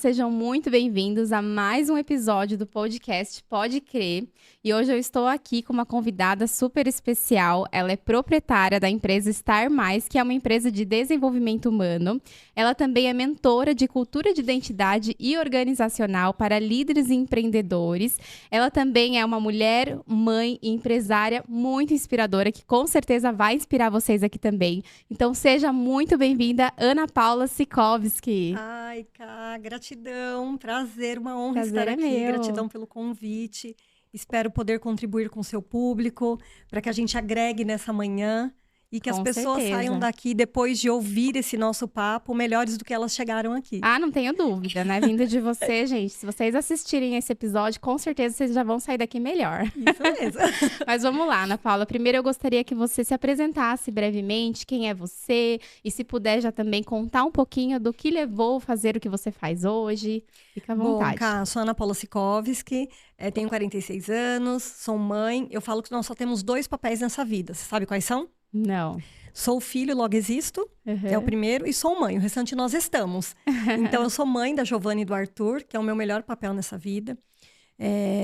sejam muito bem-vindos a mais um episódio do podcast Pode Crer. E hoje eu estou aqui com uma convidada super especial. Ela é proprietária da empresa Star Mais, que é uma empresa de desenvolvimento humano. Ela também é mentora de cultura de identidade e organizacional para líderes e empreendedores. Ela também é uma mulher, mãe e empresária muito inspiradora, que com certeza vai inspirar vocês aqui também. Então seja muito bem-vinda, Ana Paula Sikovski. Ai, Ká, gratidão, prazer, uma honra Prazer estar é aqui. meu. Gratidão pelo convite. Espero poder contribuir com o seu público para que a gente agregue nessa manhã e que as Com pessoas certeza. saiam daqui depois de ouvir esse nosso papo melhores do que elas chegaram aqui. Ah, não tenho dúvida, né? Vindo de você, gente. Se vocês assistirem esse episódio, com certeza vocês já vão sair daqui melhor. Isso mesmo. Mas vamos lá, Ana Paula. Primeiro eu gostaria que você se apresentasse brevemente, quem é você, e se puder já também contar um pouquinho do que levou a fazer o que você faz hoje. Fica à vontade. Bom, Ká, sou Ana Paula Sikovski, tenho 46 anos, sou mãe. Eu falo que nós só temos 2 papéis nessa vida. Você sabe quais são? Não. Sou filho, logo existo, Uhum. é o primeiro, e sou mãe, o restante nós estamos. Então, eu sou mãe da Giovana e do Arthur, que é o meu melhor papel nessa vida.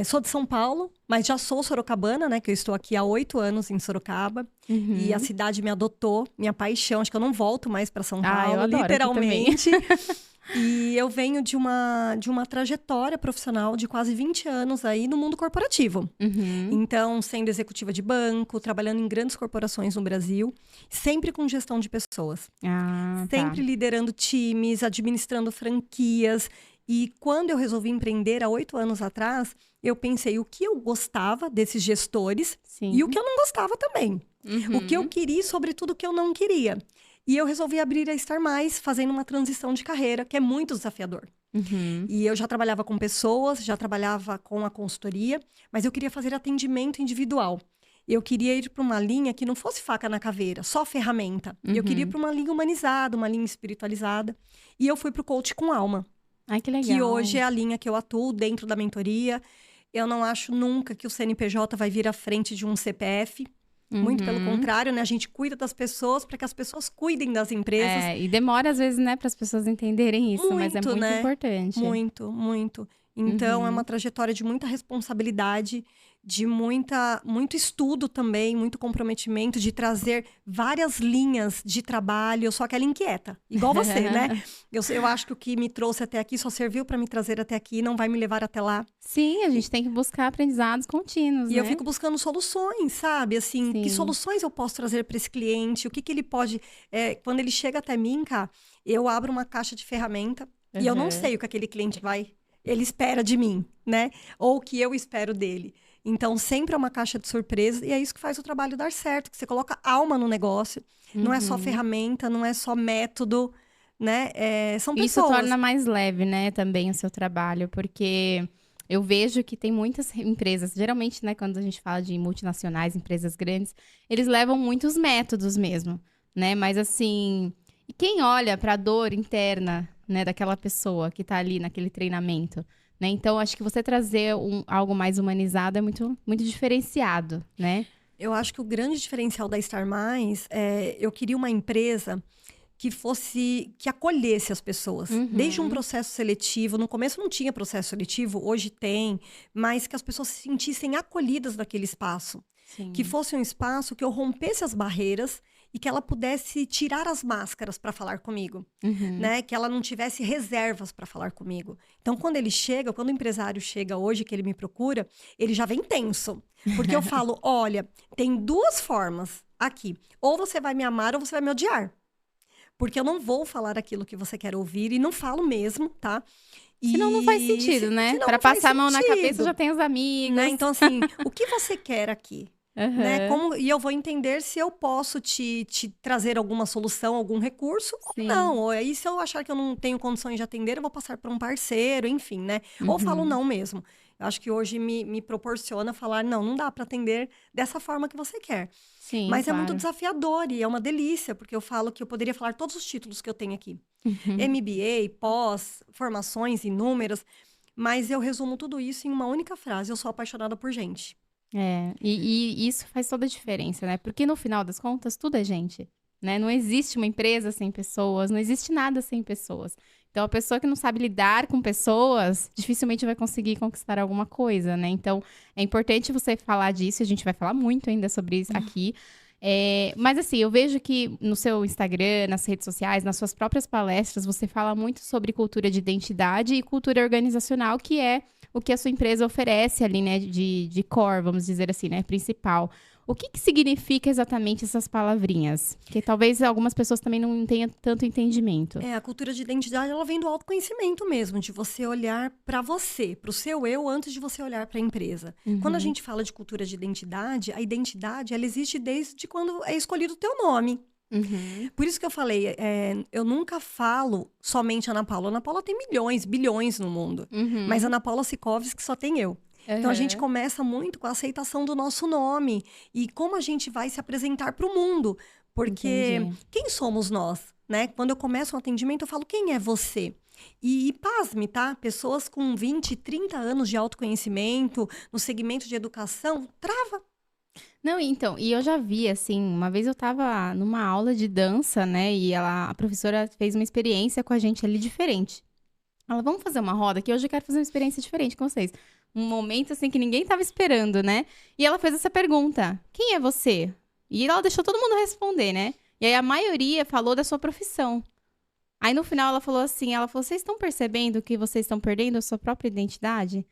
Sou de São Paulo, mas já sou sorocabana, né? Que eu estou aqui há 8 anos em Sorocaba. Uhum. E a cidade me adotou, minha paixão. Acho que eu não volto mais para São Paulo, eu adoro aqui literalmente. E eu venho de uma trajetória profissional de quase 20 anos aí no mundo corporativo. Uhum. Então, sendo executiva de banco, trabalhando em grandes corporações no Brasil, sempre com gestão de pessoas. Ah, tá. Sempre liderando times, administrando franquias. E quando eu resolvi empreender há 8 anos atrás, eu pensei o que eu gostava desses gestores Sim. e o que eu não gostava também. Uhum. O que eu queria e, sobretudo, o que eu não queria. E eu resolvi abrir a Star Mais, fazendo uma transição de carreira, que é muito desafiador. Uhum. E eu já trabalhava com pessoas, já trabalhava com a consultoria, mas eu queria fazer atendimento individual. Eu queria ir para uma linha que não fosse faca na caveira, só ferramenta. Uhum. Eu queria ir para uma linha humanizada, uma linha espiritualizada. E eu fui para o coach com alma, Ai, que legal. que hoje é a linha que eu atuo dentro da mentoria. Eu não acho nunca que o CNPJ vai vir à frente de um CPF. Muito pelo contrário, né? A gente cuida das pessoas para que as pessoas cuidem das empresas. E demora às vezes, né, para as pessoas entenderem isso, mas é Muito, muito né? importante. Muito, muito. Então, é uma trajetória de muita responsabilidade, de muito estudo também, muito comprometimento, de trazer várias linhas de trabalho. Eu sou aquela inquieta, igual você, né? Eu acho que o que me trouxe até aqui só serviu para me trazer até aqui, não vai me levar até lá. Sim, a gente tem que buscar aprendizados contínuos, E né? eu fico buscando soluções, sabe? Assim, Sim. que soluções eu posso trazer para esse cliente? O que ele pode... quando ele chega até mim, cá, eu abro uma caixa de ferramenta e eu não Uhum. sei o que aquele cliente ele espera de mim, né? Ou o que eu espero dele. Então, sempre é uma caixa de surpresa e é isso que faz o trabalho dar certo, que você coloca alma no negócio. Não é só ferramenta, não é só método, né? São Isso pessoas. torna mais leve, né, também o seu trabalho, porque eu vejo que tem muitas empresas, geralmente, né, quando a gente fala de multinacionais, empresas grandes, eles levam muitos métodos mesmo, né? Mas assim, e quem olha para a dor interna, né, daquela pessoa que tá ali naquele treinamento, né? Então, acho que você trazer algo mais humanizado é muito, muito diferenciado, né? Eu acho que o grande diferencial da Star Mais eu queria uma empresa que acolhesse as pessoas. Desde um processo seletivo, no começo não tinha processo seletivo, hoje tem, mas que as pessoas se sentissem acolhidas naquele espaço. Sim. Que fosse um espaço que eu rompesse as barreiras e que ela pudesse tirar as máscaras para falar comigo, né? Que ela não tivesse reservas para falar comigo. Então, quando o empresário chega hoje, que ele me procura, ele já vem tenso. Porque eu falo, olha, tem 2 formas aqui. Ou você vai me amar ou você vai me odiar. Porque eu não vou falar aquilo que você quer ouvir e não falo mesmo, tá? Senão não faz sentido, né? Senão Para não faz passar a mão na cabeça sentido, já tem os amigos. né? Então, assim, o que você quer aqui? Né? Uhum. E eu vou entender se eu posso te trazer alguma solução, algum recurso, Sim. ou não. Ou aí, se eu achar que eu não tenho condições de atender, eu vou passar para um parceiro, enfim, né? Ou falo não mesmo. Eu acho que hoje me proporciona falar, não dá para atender dessa forma que você quer. Sim, Mas é claro. muito desafiador e é uma delícia, porque eu falo que eu poderia falar todos os títulos que eu tenho aqui. MBA, pós, formações inúmeras, mas eu resumo tudo isso em uma única frase, eu sou apaixonada por gente. E isso faz toda a diferença, né? Porque no final das contas, tudo é gente, né? Não existe uma empresa sem pessoas, não existe nada sem pessoas. Então, a pessoa que não sabe lidar com pessoas, dificilmente vai conseguir conquistar alguma coisa, né? Então, é importante você falar disso. A gente vai falar muito ainda sobre isso aqui. Mas assim, eu vejo que no seu Instagram, nas redes sociais, nas suas próprias palestras, você fala muito sobre cultura de identidade e cultura organizacional, que é o que a sua empresa oferece ali, né, de core, vamos dizer assim, né, principal. O que significa exatamente essas palavrinhas? Porque talvez algumas pessoas também não tenham tanto entendimento. A cultura de identidade, ela vem do autoconhecimento mesmo, de você olhar para você, para o seu eu, antes de você olhar para a empresa. Quando a gente fala de cultura de identidade, a identidade, ela existe desde quando é escolhido o teu nome. Por isso que eu falei, eu nunca falo somente Ana Paula. Ana Paula tem milhões, bilhões no mundo. Mas Ana Paula Sikovski só tem eu. Então, a gente começa muito com a aceitação do nosso nome e como a gente vai se apresentar para o mundo. Porque quem somos nós, né? Quando eu começo um atendimento, eu falo, quem é você? E pasme, tá? Pessoas com 20, 30 anos de autoconhecimento, no segmento de educação, trava. Não, então, e eu já vi, assim, uma vez eu tava numa aula de dança, né? E a professora fez uma experiência com a gente ali diferente. Ela, vamos fazer uma roda que hoje eu quero fazer uma experiência diferente com vocês. Um momento, assim, que ninguém tava esperando, né? E ela fez essa pergunta, quem é você? E ela deixou todo mundo responder, né? E aí a maioria falou da sua profissão. Aí no final ela falou assim, vocês estão percebendo que vocês estão perdendo a sua própria identidade?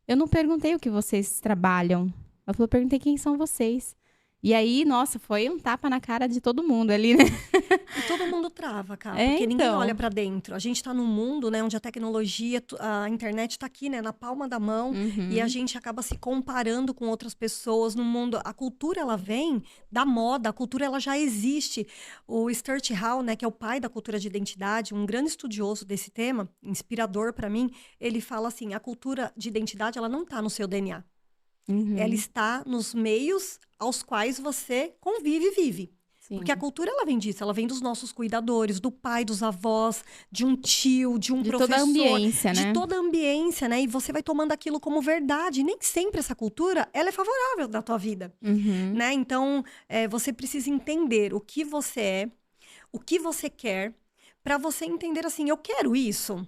Eu não perguntei o que vocês trabalham. Ela falou, perguntei quem são vocês. E aí, nossa, foi um tapa na cara de todo mundo ali, né? E todo mundo trava, cara, porque ninguém olha pra dentro. A gente tá num mundo, né, onde a tecnologia, a internet tá aqui, né, na palma da mão, e a gente acaba se comparando com outras pessoas no mundo. A cultura, ela vem da moda, a cultura, ela já existe. O Stuart Hall, né, que é o pai da cultura de identidade, um grande estudioso desse tema, inspirador pra mim, ele fala assim, a cultura de identidade, ela não tá no seu DNA. Ela está nos meios aos quais você convive e vive. Sim. Porque a cultura, ela vem disso. Ela vem dos nossos cuidadores, do pai, dos avós, de um tio, de um professor. De toda a ambiência, né? De toda a ambiência, né? E você vai tomando aquilo como verdade. E nem sempre essa cultura, ela é favorável da tua vida. Né? Então, você precisa entender o que você é, o que você quer, para você entender assim, eu quero isso,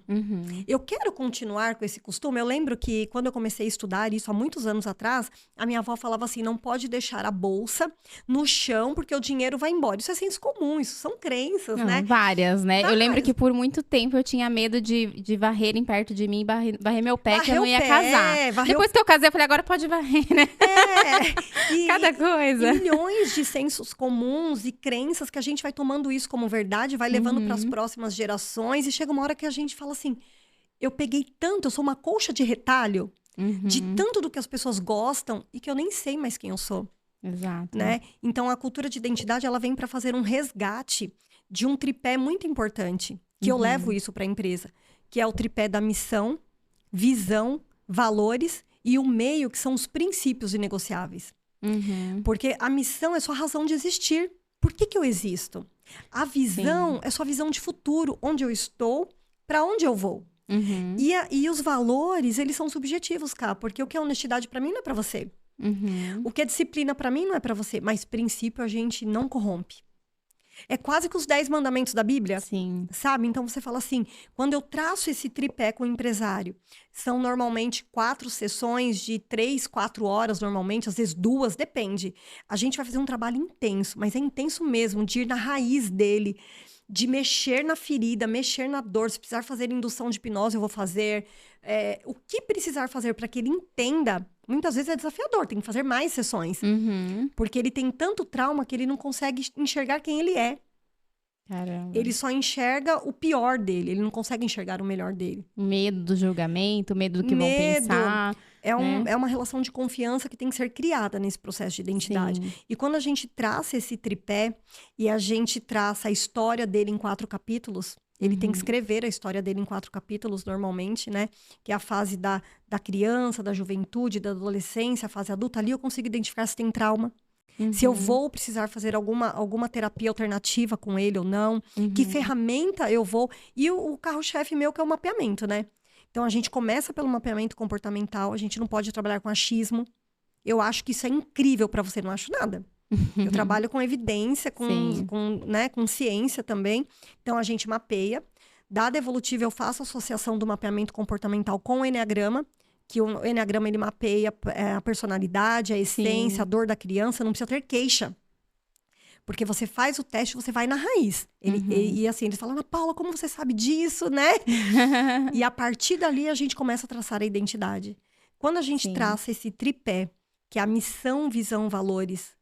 eu quero continuar com esse costume. Eu lembro que quando eu comecei a estudar isso há muitos anos atrás, a minha avó falava assim, não pode deixar a bolsa no chão porque o dinheiro vai embora. Isso é senso comum, isso são crenças, né? Várias, né? Eu lembro que por muito tempo eu tinha medo de varrerem perto de mim, varrer meu pé, que eu não ia casar. Depois que eu casei, eu falei, agora pode varrer, né? Cada coisa. E milhões de sensos comuns e crenças que a gente vai tomando isso como verdade, vai levando para as próximas gerações, e chega uma hora que a gente fala assim, eu peguei tanto, eu sou uma colcha de retalho, de tanto do que as pessoas gostam, e que eu nem sei mais quem eu sou. Exato. Né? Então, a cultura de identidade, ela vem para fazer um resgate de um tripé muito importante, que eu levo isso para a empresa, que é o tripé da missão, visão, valores e o meio, que são os princípios inegociáveis. Porque a missão é sua razão de existir. Por que eu existo? A visão é sua visão de futuro, onde eu estou, para onde eu vou. E os valores, eles são subjetivos, cara, porque o que é honestidade para mim não é para você. O que é disciplina para mim não é para você, mas princípio a gente não corrompe. É quase que os 10 mandamentos da Bíblia, sabe? Então você fala assim, quando eu traço esse tripé com o empresário, são normalmente 4 sessões de 3, 4 horas normalmente, às vezes 2, depende. A gente vai fazer um trabalho intenso, mas é intenso mesmo, de ir na raiz dele, de mexer na ferida, mexer na dor. Se precisar fazer indução de hipnose, eu vou fazer. O que precisar fazer para que ele entenda, muitas vezes é desafiador, tem que fazer mais sessões. Porque ele tem tanto trauma que ele não consegue enxergar quem ele é. Caramba. Ele só enxerga o pior dele, ele não consegue enxergar o melhor dele. Medo do julgamento, medo do que vão pensar. É uma relação de confiança que tem que ser criada nesse processo de identidade. E quando a gente traça esse tripé e a gente traça a história dele em 4 capítulos, ele tem que escrever a história dele em 4 capítulos normalmente, né? Que é a fase da criança, da juventude, da adolescência, a fase adulta. Ali eu consigo identificar se tem trauma. Se eu vou precisar fazer alguma terapia alternativa com ele ou não. Que ferramenta eu vou. E o carro-chefe meu, que é o mapeamento, né? Então, a gente começa pelo mapeamento comportamental. A gente não pode trabalhar com achismo. Eu acho que isso é incrível para você. Não acho nada. Eu trabalho com evidência, com ciência também. Então, a gente mapeia. Da Devolutiva, eu faço associação do mapeamento comportamental com o Eneagrama, que o Eneagrama, ele mapeia a personalidade, a essência, a dor da criança, não precisa ter queixa. Porque você faz o teste, você vai na raiz. E assim, eles falam, Ana Paula, como você sabe disso, né? E a partir dali, a gente começa a traçar a identidade. Quando a gente traça esse tripé, que é a missão, visão, valores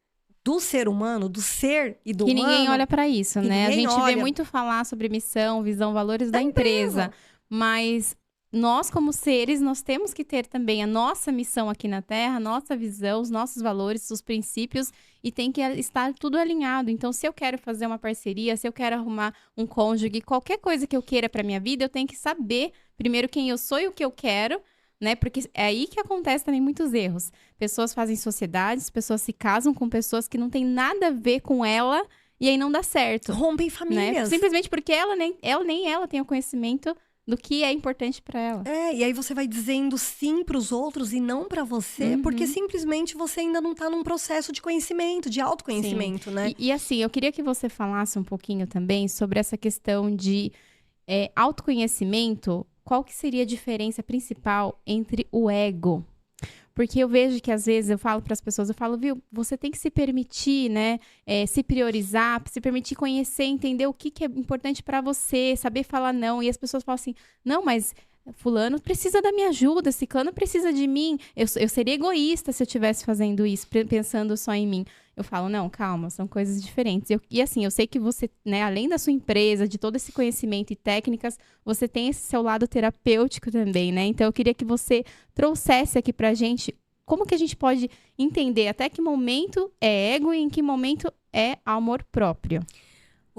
do ser humano, do ser e do humano... Que ninguém olha para isso, né? A gente vê muito falar sobre missão, visão, valores da empresa. Mas nós, como seres, nós temos que ter também a nossa missão aqui na Terra, a nossa visão, os nossos valores, os princípios, e tem que estar tudo alinhado. Então, se eu quero fazer uma parceria, se eu quero arrumar um cônjuge, qualquer coisa que eu queira para minha vida, eu tenho que saber primeiro quem eu sou e o que eu quero, né? Porque é aí que acontece também muitos erros. Pessoas fazem sociedades, pessoas se casam com pessoas que não têm nada a ver com ela, e aí não dá certo. Rompem famílias. Né? Simplesmente porque nem ela tem o conhecimento do que é importante para ela. E aí você vai dizendo sim para os outros e não para você, porque simplesmente você ainda não tá num processo de conhecimento, de autoconhecimento, né? E assim, eu queria que você falasse um pouquinho também sobre essa questão de autoconhecimento. Qual que seria a diferença principal entre o ego? Porque eu vejo que, às vezes, eu falo para as pessoas, viu, você tem que se permitir, né, se priorizar, se permitir conhecer, entender o que é importante para você, saber falar não. E as pessoas falam assim, não, mas fulano precisa da minha ajuda, ciclano precisa de mim. Eu seria egoísta se eu estivesse fazendo isso, pensando só em mim. Eu falo, não, calma, são coisas diferentes. E assim, eu sei que você, né, além da sua empresa, de todo esse conhecimento e técnicas, você tem esse seu lado terapêutico também, né? Então, eu queria que você trouxesse aqui pra gente como que a gente pode entender até que momento é ego e em que momento é amor próprio.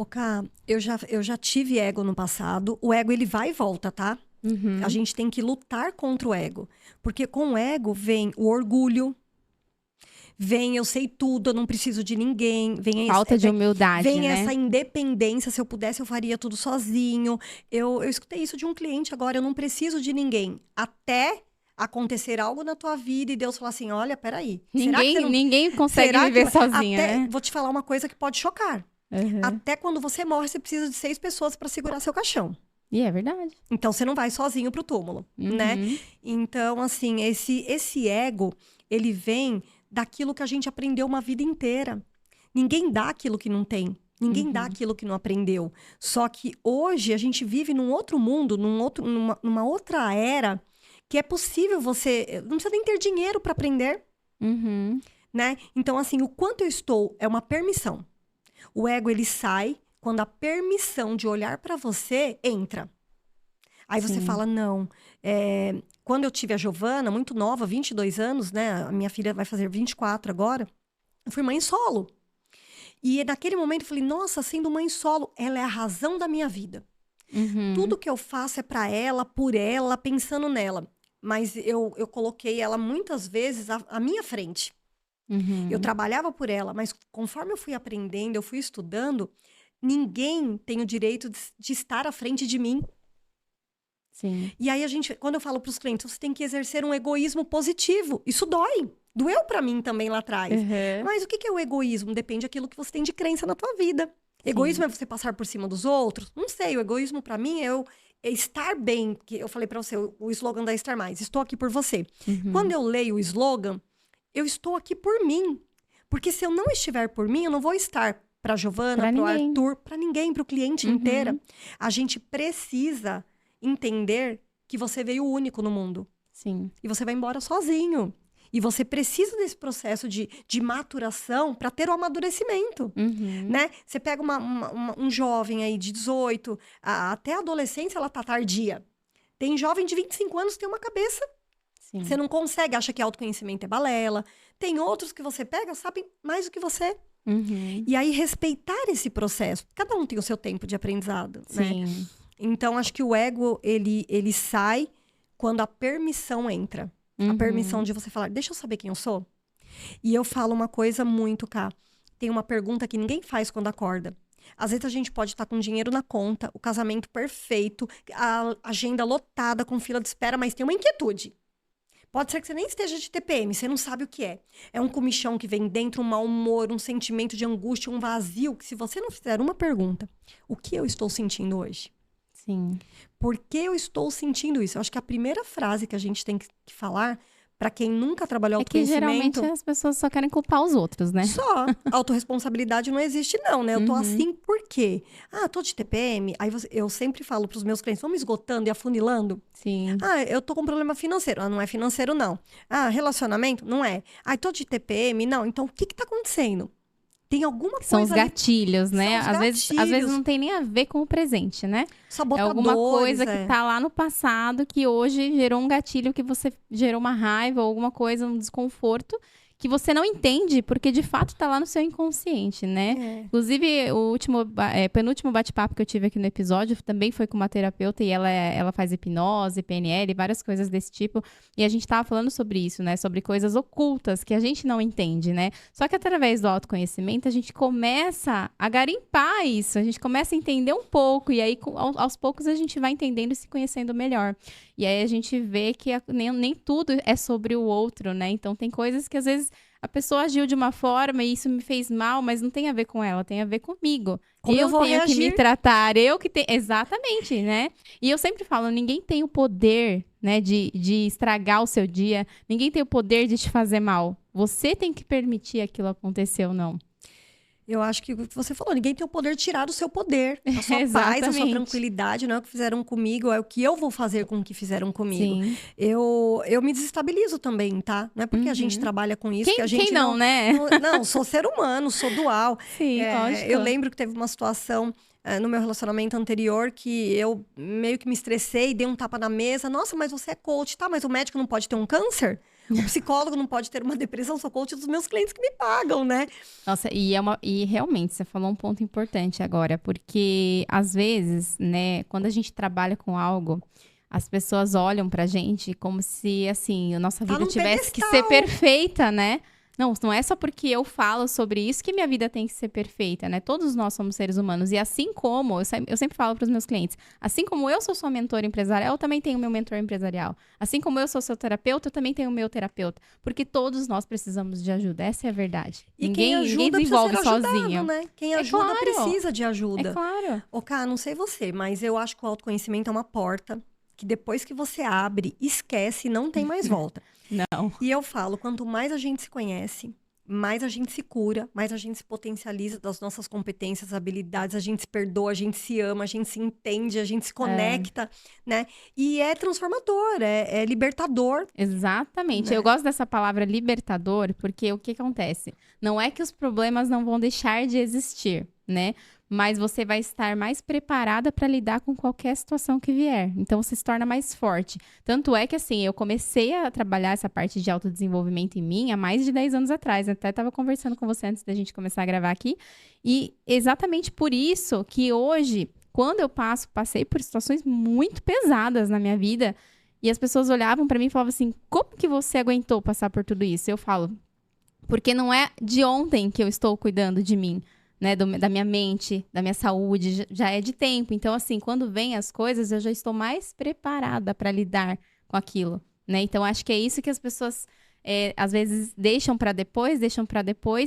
Ká, eu já tive ego no passado. O ego, ele vai e volta, tá? A gente tem que lutar contra o ego. Porque com o ego vem o orgulho, vem eu sei tudo, eu não preciso de ninguém. Falta de humildade, vem né? essa independência, se eu pudesse eu faria tudo sozinho. Eu escutei isso de um cliente agora, eu não preciso de ninguém. Até acontecer algo na tua vida e Deus falar assim, olha, peraí. Ninguém consegue viver sozinho, né? Vou te falar uma coisa que pode chocar. Até quando você morre, você precisa de 6 pessoas para segurar seu caixão. E é verdade. Então, você não vai sozinho pro túmulo, né? Então, assim, esse ego, ele vem daquilo que a gente aprendeu uma vida inteira. Ninguém dá aquilo que não tem. Ninguém dá aquilo que não aprendeu. Só que hoje a gente vive num outro mundo, numa outra era, que é possível você... Não precisa nem ter dinheiro para aprender. Né? Então, assim, o quanto eu estou é uma permissão. O ego, ele sai quando a permissão de olhar para você entra. Aí você fala, não. Quando eu tive a Giovana, muito nova, 22 anos, né? A minha filha vai fazer 24 agora. Eu fui mãe solo. E naquele momento eu falei, nossa, sendo mãe solo, ela é a razão da minha vida. Tudo que eu faço é para ela, por ela, pensando nela. Mas eu coloquei ela muitas vezes à minha frente. Eu trabalhava por ela, mas conforme eu fui aprendendo, eu fui estudando, ninguém tem o direito de estar à frente de mim. Sim. E aí quando eu falo para os clientes, você tem que exercer um egoísmo positivo. Isso dói. Doeu para mim também lá atrás. Mas o que é o egoísmo? Depende daquilo que você tem de crença na tua vida. Egoísmo é você passar por cima dos outros? Não sei, o egoísmo para mim é estar bem. Que eu falei para você, o slogan da Estar Mais, estou aqui por você. Quando eu leio o slogan, eu estou aqui por mim. Porque se eu não estiver por mim, eu não vou estar para a Giovana, para o Arthur, para ninguém, para o cliente inteira. A gente precisa entender que você veio único no mundo. Sim. E você vai embora sozinho. E você precisa desse processo de maturação para ter o amadurecimento, né? Você pega um jovem aí de 18, até a adolescência ela tá tardia. Tem jovem de 25 anos que tem uma cabeça. Sim. Você não consegue, acha que autoconhecimento é balela. Tem outros que você pega, sabem mais do que você. E aí respeitar esse processo. Cada um tem o seu tempo de aprendizado, Sim. né? Então, acho que o ego, ele sai quando a permissão entra. A permissão de você falar, deixa eu saber quem eu sou. E eu falo uma coisa muito, Ká. Tem uma pergunta que ninguém faz quando acorda. Às vezes a gente pode estar com dinheiro na conta, o casamento perfeito, a agenda lotada com fila de espera, mas tem uma inquietude. Pode ser que você nem esteja de TPM, você não sabe o que é. É um comichão que vem dentro, um mau humor, um sentimento de angústia, um vazio, que se você não fizer uma pergunta, o que eu estou sentindo hoje? Sim. Por que eu estou sentindo isso? Eu acho que a primeira frase que a gente tem que falar, para quem nunca trabalhou É que autoconhecimento... geralmente as pessoas só querem culpar os outros, né? Só. Autorresponsabilidade não existe, não, né? Eu tô assim por quê? Ah, tô de TPM. Aí eu sempre falo pros meus clientes, vamos esgotando e afunilando. Sim. Ah, eu tô com um problema financeiro. Ah, não é financeiro, não. Ah, relacionamento? Não é. Ah, tô de TPM? Não. Então, o que tá acontecendo? Tem alguma São os coisa ali... gatilhos, né? São os Às vezes gatilhos. não tem nem a ver com o presente, né? É Sabotadores, alguma coisa que tá lá no passado que hoje gerou um gatilho, que você gerou uma raiva ou alguma coisa, um desconforto que você não entende, porque de fato tá lá no seu inconsciente, né? É. Inclusive, penúltimo bate-papo que eu tive aqui no episódio também foi com uma terapeuta e ela faz hipnose, PNL, várias coisas desse tipo. E a gente tava falando sobre isso, né? Sobre coisas ocultas que a gente não entende, né? Só que através do autoconhecimento a gente começa a garimpar isso, a gente começa a entender um pouco e aí aos poucos a gente vai entendendo e se conhecendo melhor. E aí a gente vê que nem tudo é sobre o outro, né? Então tem coisas que às vezes a pessoa agiu de uma forma e isso me fez mal, mas não tem a ver com ela, tem a ver comigo. Como eu vou tenho que reagir? me tratar, eu que tenho... Exatamente, né? E eu sempre falo, ninguém tem o poder, né, de estragar o seu dia, ninguém tem o poder de te fazer mal. Você tem que permitir aquilo acontecer ou não. Eu acho que o que você falou, ninguém tem o poder de tirar o seu poder, a sua paz, a sua Exatamente. tranquilidade, não é o que fizeram comigo, é o que eu vou fazer com o que fizeram comigo. Sim. Eu me desestabilizo também, tá? Não é porque a gente trabalha com isso que a gente Quem não, né? Não, sou ser humano, sou dual. Sim, lógico. Eu lembro que teve uma situação no meu relacionamento anterior que eu meio que me estressei, dei um tapa na mesa. Nossa, mas você é coach, tá? Mas o médico não pode ter um câncer? O psicólogo não pode ter uma depressão? Sou coach dos meus clientes que me pagam, né? Nossa, e realmente, você falou um ponto importante agora, porque às vezes, né, quando a gente trabalha com algo, as pessoas olham pra gente como se, assim, a nossa vida num tivesse que pedestal. ser perfeita, né? Não é só porque eu falo sobre isso que minha vida tem que ser perfeita, né? Todos nós somos seres humanos. E assim como, eu sempre falo para os meus clientes, assim como eu sou sua mentora empresarial, eu também tenho meu mentor empresarial. Assim como eu sou seu terapeuta, eu também tenho o meu terapeuta. Porque todos nós precisamos de ajuda. Essa é a verdade. E Ninguém quem ajuda desenvolve precisa ser sozinho. ajudado, né? Quem ajuda claro. precisa de ajuda. É claro. Ô, Ká, não sei você, mas eu acho que o autoconhecimento é uma porta que depois que você abre, esquece e não tem mais volta. Não. E eu falo, quanto mais a gente se conhece, mais a gente se cura, mais a gente se potencializa das nossas competências, habilidades, a gente se perdoa, a gente se ama, a gente se entende, a gente se conecta, né? E é transformador, é libertador. Exatamente. Né? Eu gosto dessa palavra libertador, porque o que acontece? Não é que os problemas não vão deixar de existir, né? Mas você vai estar mais preparada para lidar com qualquer situação que vier. Então, você se torna mais forte. Tanto é que, assim, eu comecei a trabalhar essa parte de autodesenvolvimento em mim há mais de 10 anos atrás. Até estava conversando com você antes da gente começar a gravar aqui. E exatamente por isso que hoje, quando eu passei por situações muito pesadas na minha vida, e as pessoas olhavam para mim e falavam assim, como que você aguentou passar por tudo isso? Eu falo, porque não é de ontem que eu estou cuidando de mim. Né, da minha mente, da minha saúde, já é de tempo. Então, assim, quando vem as coisas, eu já estou mais preparada para lidar com aquilo, né? Então, acho que é isso que as pessoas, às vezes, deixam para depois,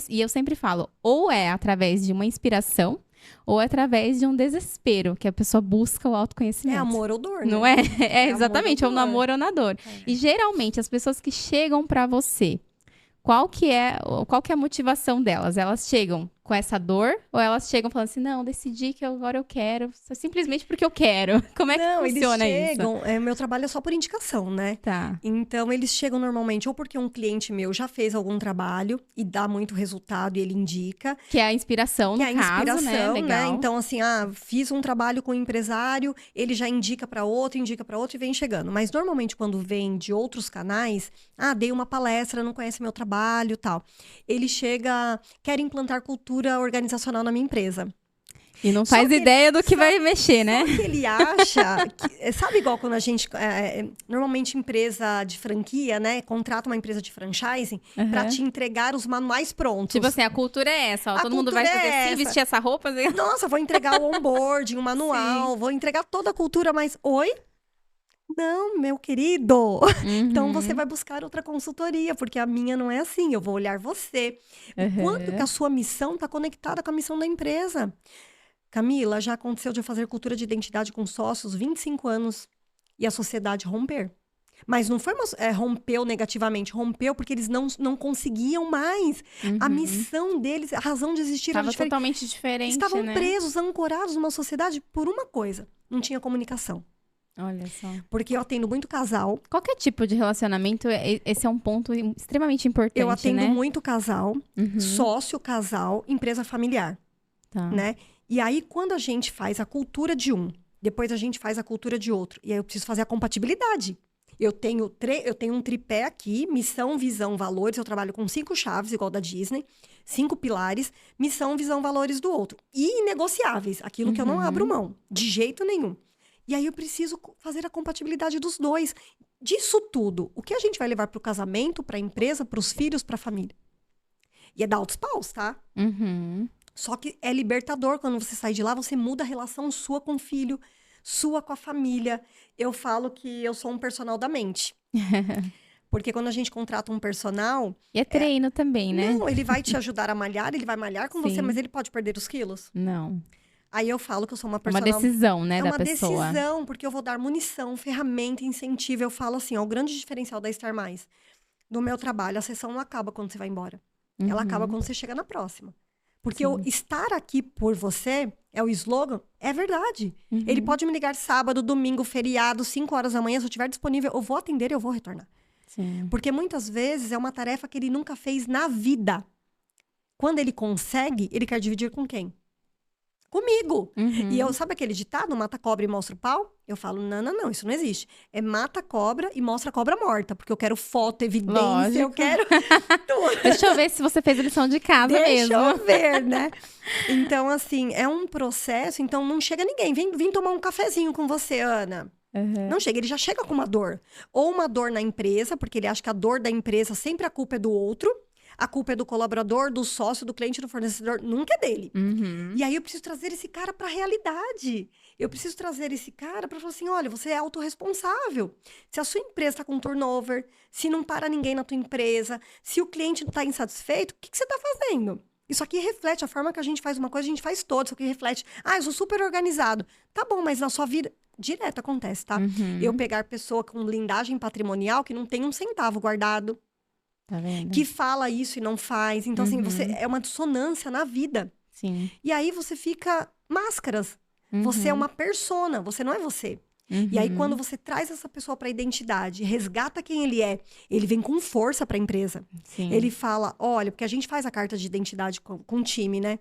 e eu sempre falo, ou é através de uma inspiração, ou é através de um desespero, que a pessoa busca o autoconhecimento. É amor ou dor, né? Não é? Exatamente, é o namoro ou na dor. É. E, geralmente, as pessoas que chegam para você, qual que é a motivação delas? Elas chegam com essa dor ou elas chegam falando assim, não, decidi que agora eu quero, simplesmente porque eu quero? Como é que funciona eles isso? chegam, meu trabalho é só por indicação, né? Tá. Então, eles chegam normalmente ou porque um cliente meu já fez algum trabalho e dá muito resultado e ele indica. Que é a inspiração, no caso, né? Legal. Então, assim, fiz um trabalho com um empresário, ele já indica para outro e vem chegando. Mas, normalmente, quando vem de outros canais, dei uma palestra, não conhece meu trabalho e tal. Ele chega, quer implantar cultura organizacional na minha empresa. E não faz ideia do que vai mexer, né? Só que ele acha... sabe igual quando a gente... normalmente empresa de franquia, né? Contrata uma empresa de franchising para te entregar os manuais prontos. Tipo assim, a cultura é essa. Ó, todo mundo vai fazer assim, vestir essa roupa. Assim. Nossa, vou entregar o onboarding, o manual. Sim. Vou entregar toda a cultura, mas... Oi? Não, meu querido. Então, você vai buscar outra consultoria, porque a minha não é assim. Eu vou olhar você. O quanto que a sua missão está conectada com a missão da empresa. Camila, já aconteceu de eu fazer cultura de identidade com sócios 25 anos e a sociedade romper. Mas não foi rompeu negativamente, rompeu porque eles não conseguiam mais. A missão deles, a razão de existir era diferente. Totalmente diferente, Estavam né? presos, ancorados numa sociedade por uma coisa. Não tinha comunicação. Olha só. Porque eu atendo muito casal. Qualquer tipo de relacionamento, esse é um ponto extremamente importante, Eu atendo né? muito casal, sócio, casal, empresa familiar. Tá. Né? E aí, quando a gente faz a cultura de um, depois a gente faz a cultura de outro. E aí eu preciso fazer a compatibilidade. Eu tenho um tripé aqui, missão, visão, valores. Eu trabalho com 5 chaves, igual da Disney. 5 pilares, missão, visão, valores do outro. E inegociáveis, aquilo que eu não abro mão, de jeito nenhum. E aí eu preciso fazer a compatibilidade dos dois. Disso tudo, o que a gente vai levar para o casamento, para a empresa, para os filhos, para a família? E é dar altos paus, tá? Só que é libertador. Quando você sai de lá, você muda a relação sua com o filho, sua com a família. Eu falo que eu sou um personal da mente. Porque quando a gente contrata um personal... E é treino também, né? Não, ele vai te ajudar a malhar, ele vai malhar com você, mas ele pode perder os quilos? Não. Aí eu falo que eu sou uma É personal... uma decisão, né, da pessoa. É uma decisão, porque eu vou dar munição, ferramenta, incentivo. Eu falo assim, ó, o grande diferencial da Star Mais, do meu trabalho, a sessão não acaba quando você vai embora. Ela acaba quando você chega na próxima. Porque eu estar aqui por você, é o slogan, é verdade. Ele pode me ligar sábado, domingo, feriado, 5 horas da manhã, se eu estiver disponível, eu vou atender e eu vou retornar. Sim. Porque muitas vezes é uma tarefa que ele nunca fez na vida. Quando ele consegue, ele quer dividir com quem? Comigo. E eu, sabe aquele ditado, mata a cobra e mostra o pau? Eu falo, não, isso não existe. É mata a cobra e mostra a cobra morta, porque eu quero foto, evidência, Lógico. eu quero tudo. Deixa eu ver se você fez a lição de casa mesmo. Deixa eu ver, né? Então, assim, é um processo, então não chega ninguém. Vem tomar um cafezinho com você, Ana. Não chega, ele já chega com uma dor. Ou uma dor na empresa, porque ele acha que a dor da empresa sempre a culpa é do outro. A culpa é do colaborador, do sócio, do cliente, do fornecedor. Nunca é dele. E aí eu preciso trazer esse cara para a realidade. Eu preciso trazer esse cara para falar assim, olha, você é autorresponsável. Se a sua empresa está com turnover, se não para ninguém na tua empresa, se o cliente não está insatisfeito, o que você está fazendo? Isso aqui reflete a forma que a gente faz uma coisa, a gente faz todas. Isso aqui reflete, eu sou super organizado. Tá bom, mas na sua vida... Direto acontece, tá? Eu pegar pessoa com blindagem patrimonial que não tem um centavo guardado. Tá vendo? Que fala isso e não faz. Então, assim, você é uma dissonância na vida. Sim. E aí você fica máscaras. Você é uma persona, você não é você. E aí, quando você traz essa pessoa para a identidade, resgata quem ele é, ele vem com força para a empresa. Sim. Ele fala, olha, porque a gente faz a carta de identidade com o time, né?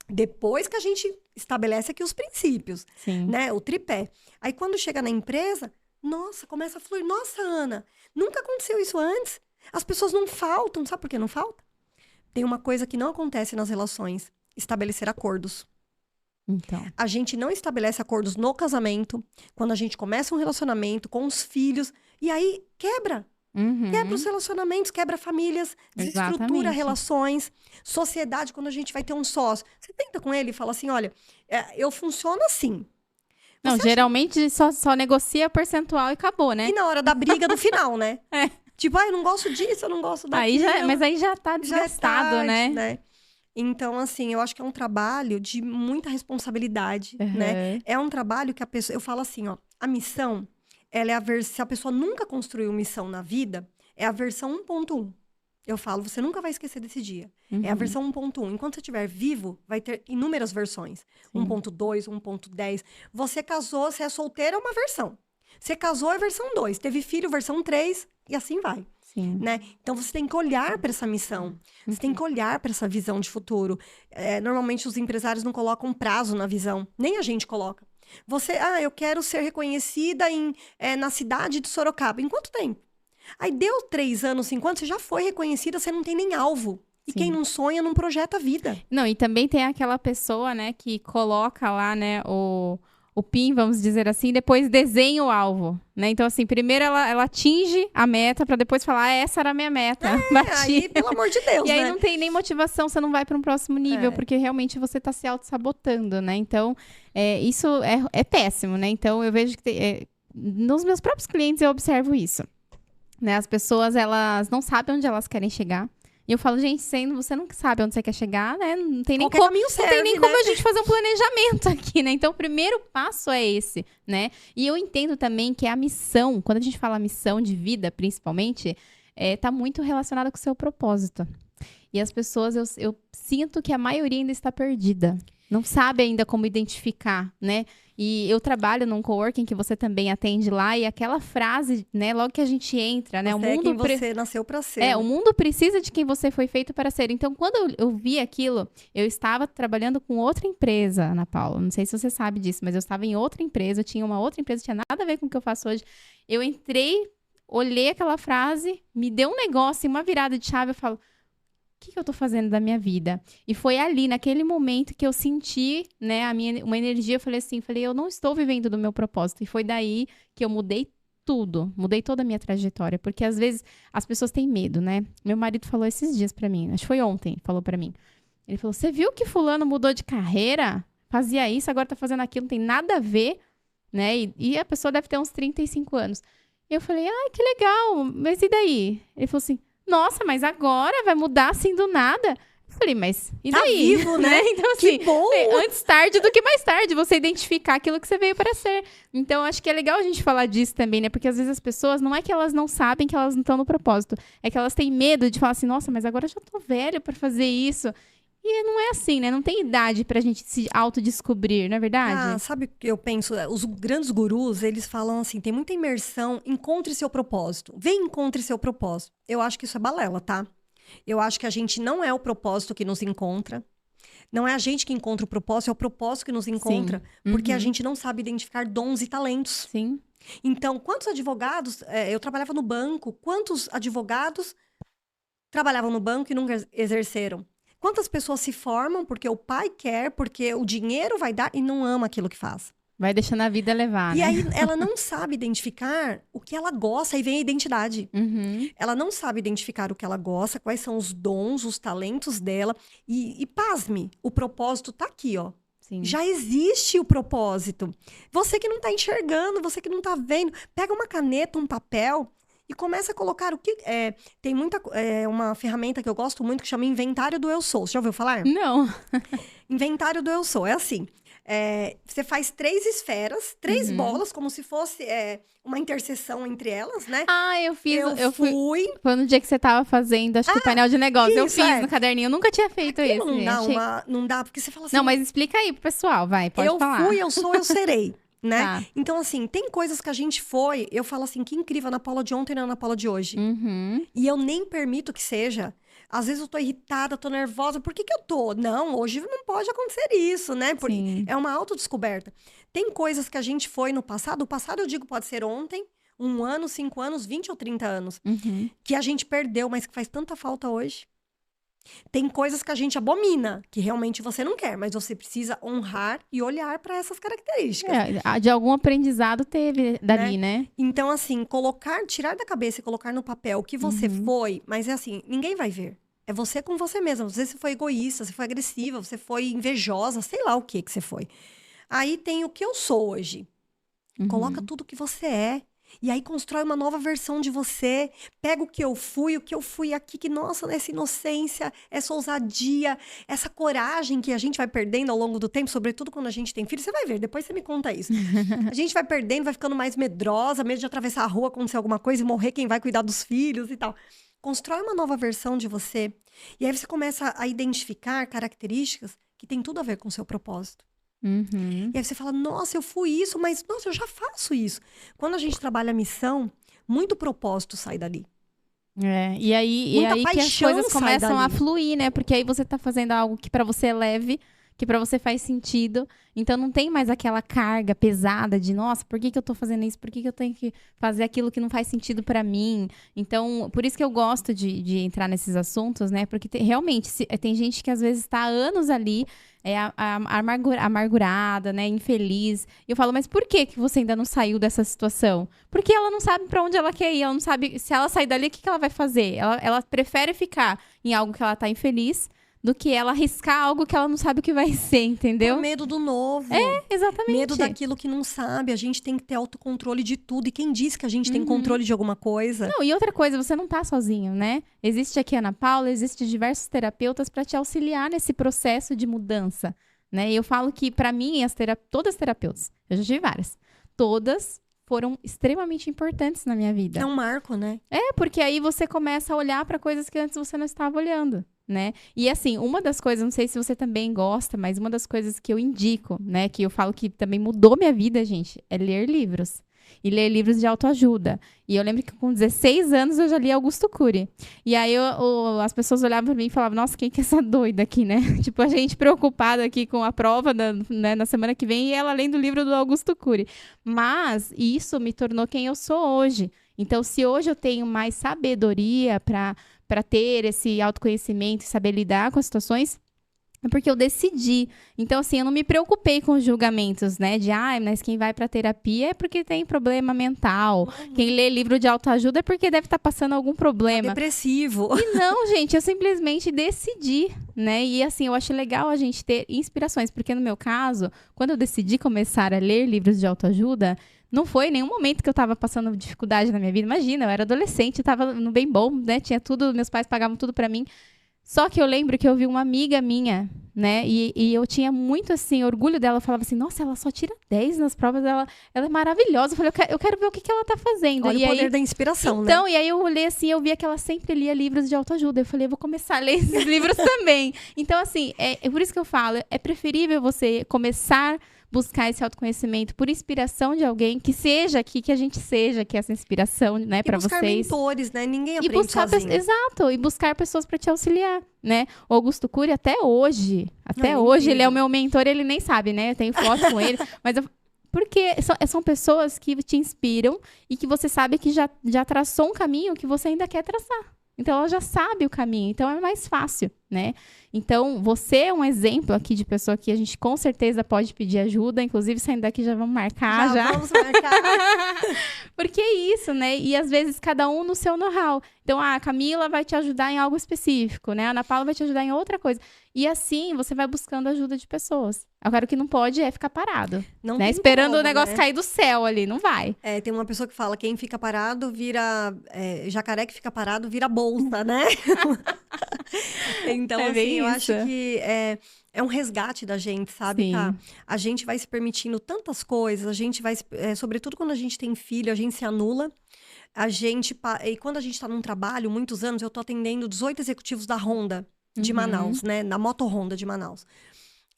Depois que a gente estabelece aqui os princípios, né? O tripé. Aí, quando chega na empresa, nossa, começa a fluir. Nossa, Ana, nunca aconteceu isso antes. As pessoas não faltam. Sabe por que não falta? Tem uma coisa que não acontece nas relações. Estabelecer acordos. Então. A gente não estabelece acordos no casamento, quando a gente começa um relacionamento com os filhos, e aí quebra. Quebra os relacionamentos, quebra famílias, desestrutura relações, sociedade, quando a gente vai ter um sócio. Você tenta com ele e fala assim, olha, eu funciono assim. Não, geralmente só negocia percentual e acabou, né? E na hora da briga do final, né? Tipo, eu não gosto disso, eu não gosto daquilo. Mas aí já tá desgastado, já é tarde, né? Então, assim, eu acho que é um trabalho de muita responsabilidade, né? É um trabalho que a pessoa... Eu falo assim, ó, a missão... Ela é se a pessoa nunca construiu missão na vida, é a versão 1.1. Eu falo, você nunca vai esquecer desse dia. É a versão 1.1. Enquanto você estiver vivo, vai ter inúmeras versões. 1.2, 1.10. Você casou, você é solteira, é uma versão. Você casou, é versão 2. Teve filho, versão 3, e assim vai. Né? Então, você tem que olhar para essa missão. Você tem que olhar para essa visão de futuro. Normalmente, os empresários não colocam prazo na visão. Nem a gente coloca. Você, eu quero ser reconhecida na cidade de Sorocaba. Em quanto tempo? Aí deu 3 anos, 5 anos, você já foi reconhecida, você não tem nem alvo. E quem não sonha, não projeta a vida. Não, e também tem aquela pessoa, né, que coloca lá, né, o PIN, vamos dizer assim, depois desenha o alvo, né? Então, assim, primeiro ela atinge a meta pra depois falar, essa era a minha meta. Aí, pelo amor de Deus, e aí não tem nem motivação, você não vai para um próximo nível, porque realmente você tá se auto-sabotando, né? Então, isso é péssimo, né? Então, eu vejo que nos meus próprios clientes eu observo isso, né? As pessoas, elas não sabem onde elas querem chegar, E eu falo, gente, você não sabe onde você quer chegar, né? Não tem nem Qualquer como, caminho não tem serve, nem né? como a gente fazer um planejamento aqui, né? Então, o primeiro passo é esse, né? E eu entendo também que a missão, quando a gente fala missão de vida, principalmente, tá muito relacionada com o seu propósito. E as pessoas, eu sinto que a maioria ainda está perdida. Não sabe ainda como identificar, né? E eu trabalho num coworking que você também atende lá, e aquela frase, né, logo que a gente entra, né? Você é quem você nasceu pra ser. O mundo precisa de quem você foi feito para ser. Então, quando eu vi aquilo, eu estava trabalhando com outra empresa, Ana Paula. Não sei se você sabe disso, mas eu estava em outra empresa, eu tinha uma outra empresa, tinha nada a ver com o que eu faço hoje. Eu entrei, olhei aquela frase, me deu um negócio, uma virada de chave, eu falo, o que eu tô fazendo da minha vida? E foi ali, naquele momento, que eu senti, né, uma energia, eu falei, eu não estou vivendo do meu propósito. E foi daí que eu mudei tudo, mudei toda a minha trajetória, porque às vezes as pessoas têm medo, né? Meu marido falou esses dias pra mim, acho que foi ontem, falou pra mim. Ele falou, você viu que fulano mudou de carreira? Fazia isso, agora tá fazendo aquilo, não tem nada a ver, né? E a pessoa deve ter uns 35 anos. E eu falei, que legal, mas e daí? Ele falou assim, nossa, mas agora vai mudar assim do nada? Eu falei, mas e daí? Tá vivo, né? Então, assim, Que bom! Antes tarde do que mais tarde, você identificar aquilo que você veio para ser. Então, acho que é legal a gente falar disso também, né? Porque às vezes as pessoas, não é que elas não sabem que elas não estão no propósito, é que elas têm medo de falar assim, nossa, mas agora eu já tô velho para fazer isso. E não é assim, né? Não tem idade pra gente se autodescobrir, não é verdade? Sabe o que eu penso? Os grandes gurus, eles falam assim, tem muita imersão, encontre seu propósito. Vem, encontre seu propósito. Eu acho que isso é balela, tá? Eu acho que a gente não é o propósito que nos encontra. Não é a gente que encontra o propósito, é o propósito que nos encontra. Sim. Porque a gente não sabe identificar dons e talentos. Sim. Então, quantos advogados... eu trabalhava no banco. Quantos advogados trabalhavam no banco e nunca exerceram? Quantas pessoas se formam porque o pai quer, porque o dinheiro vai dar e não ama aquilo que faz? Vai deixando a vida levar, E né? aí ela não sabe identificar o que ela gosta, aí vem a identidade. Uhum. Ela não sabe identificar o que ela gosta, quais são os dons, os talentos dela. E pasme, o propósito tá aqui, ó. Sim. Já existe o propósito. Você que não tá enxergando, você que não tá vendo, pega uma caneta, um papel e começa a colocar o que... tem uma ferramenta que eu gosto muito que chama Inventário do Eu Sou. Você já ouviu falar? Não. Inventário do Eu Sou. É assim, você faz 3 esferas, 3 bolas, como se fosse uma interseção entre elas, né? Eu fiz. Eu fui... Foi no dia que você tava fazendo, acho que o painel de negócio. Eu isso, fiz no caderninho. Eu nunca tinha feito isso. Não dá, não dá, porque você fala assim... Não, mas explica aí pro pessoal, vai, pode falar. Eu fui, eu sou, eu serei. Né? Tá. Então, assim, tem coisas que a gente foi... Eu falo assim, que incrível, a Ana Paula de ontem não é a Ana Paula de hoje. Uhum. E eu nem permito que seja. Às vezes eu tô irritada, tô nervosa. Por que eu tô? Não, hoje não pode acontecer isso, né? Sim. É uma autodescoberta. Tem coisas que a gente foi no passado. O passado, eu digo, pode ser ontem, 1 ano, 5 anos, 20 ou 30 anos. Uhum. Que a gente perdeu, mas que faz tanta falta hoje. Tem coisas que a gente abomina, que realmente você não quer, mas você precisa honrar e olhar para essas características. De algum aprendizado teve dali, né? Então, assim, tirar da cabeça e colocar no papel o que você foi, mas é assim, ninguém vai ver. É você com você mesma. Às vezes você foi egoísta, você foi agressiva, você foi invejosa, sei lá o que você foi. Aí tem o que eu sou hoje. Coloca tudo que você é. E aí constrói uma nova versão de você. Pega o que eu fui aqui, que, nossa, essa inocência, essa ousadia, essa coragem que a gente vai perdendo ao longo do tempo, sobretudo quando a gente tem filho. Você vai ver, depois você me conta isso. A gente vai perdendo, vai ficando mais medrosa, medo de atravessar a rua, acontecer alguma coisa e morrer quem vai cuidar dos filhos e tal. Constrói uma nova versão de você. E aí você começa a identificar características que tem tudo a ver com o seu propósito. Uhum. E aí você fala, nossa, eu fui isso, mas nossa, eu já faço isso. Quando a gente trabalha a missão, muito propósito sai dali. E aí que as coisas começam a dali. fluir, né? Porque aí você tá fazendo algo que pra você é leve, que pra você faz sentido. Então não tem mais aquela carga pesada de, nossa, por que eu tô fazendo isso? Por que eu tenho que fazer aquilo que não faz sentido pra mim? Então, por isso que eu gosto de entrar nesses assuntos, né? Porque realmente, tem gente que às vezes tá há anos ali, amargurada, né? Infeliz. E eu falo, mas por que você ainda não saiu dessa situação? Porque ela não sabe pra onde ela quer ir, ela não sabe, se ela sair dali, o que ela vai fazer? Ela prefere ficar em algo que ela tá infeliz, do que ela arriscar algo que ela não sabe o que vai ser, entendeu? Por medo do novo. Exatamente. Medo daquilo que não sabe. A gente tem que ter autocontrole de tudo. E quem disse que a gente tem controle de alguma coisa? Não, e outra coisa, você não tá sozinho, né? Existe aqui a Ana Paula, existe diversos terapeutas para te auxiliar nesse processo de mudança, né? E eu falo que, para mim, todas as terapeutas, eu já tive várias, todas foram extremamente importantes na minha vida. É um marco, né? Porque aí você começa a olhar para coisas que antes você não estava olhando, né? E assim, uma das coisas, não sei se você também gosta, mas uma das coisas que eu indico, né, que eu falo que também mudou minha vida, gente, é ler livros. E ler livros de autoajuda. E eu lembro que com 16 anos eu já li Augusto Cury. E aí as pessoas olhavam pra mim e falavam, nossa, quem que é essa doida aqui, né? Tipo, a gente preocupada aqui com a prova né, na semana que vem e ela lendo o livro do Augusto Cury. Mas isso me tornou quem eu sou hoje. Então, se hoje eu tenho mais sabedoria para ter esse autoconhecimento e saber lidar com as situações, é porque eu decidi. Então, assim, eu não me preocupei com os julgamentos, né? De, mas quem vai pra terapia é porque tem problema mental. Quem lê livro de autoajuda é porque deve estar passando algum problema. Depressivo. E não, gente, eu simplesmente decidi, né? E, assim, eu acho legal a gente ter inspirações. Porque, no meu caso, quando eu decidi começar a ler livros de autoajuda, não foi em nenhum momento que eu tava passando dificuldade na minha vida. Imagina, eu era adolescente, eu tava no bem bom, né? Tinha tudo, meus pais pagavam tudo pra mim. Só que eu lembro que eu vi uma amiga minha, né? E eu tinha muito, assim, orgulho dela. Eu falava assim, nossa, ela só tira 10 nas provas, ela é maravilhosa. Eu falei, eu quero ver o que ela tá fazendo. Olha e o poder aí, da inspiração, né? então, e aí eu olhei assim, eu via que ela sempre lia livros de autoajuda. Eu falei, eu vou começar a ler esses livros também. Então, assim, é por isso que eu falo, é preferível você começar buscar esse autoconhecimento por inspiração de alguém, que seja aqui, que a gente seja aqui essa inspiração, né, para vocês. E buscar mentores, né? Ninguém aprende buscar sozinho. Exato, e buscar pessoas para te auxiliar, né? O Augusto Cury, até hoje, ele é o meu mentor, ele nem sabe, né? Eu tenho foto com ele, mas porque são pessoas que te inspiram e que você sabe que já traçou um caminho que você ainda quer traçar. Então, ela já sabe o caminho, então é mais fácil, né? Então, você é um exemplo aqui de pessoa que a gente com certeza pode pedir ajuda. Inclusive, saindo daqui, já vamos marcar. Já vamos marcar. Porque é isso, né? E às vezes, cada um no seu know-how. Então, a Camila vai te ajudar em algo específico, né? A Ana Paula vai te ajudar em outra coisa. E assim, você vai buscando ajuda de pessoas. Agora, o que não pode é ficar parado. Não né? tem Esperando como, o negócio né? cair do céu ali. Não vai. Tem uma pessoa que fala, quem fica parado vira... jacaré que fica parado vira bolsa, né? Então, assim, eu acho que é um resgate da gente, sabe, Ká? A gente vai se permitindo tantas coisas, a gente vai... sobretudo quando a gente tem filho, a gente se anula. E quando a gente tá num trabalho, muitos anos, eu tô atendendo 18 executivos da Honda de Manaus, né? Na Moto Honda de Manaus.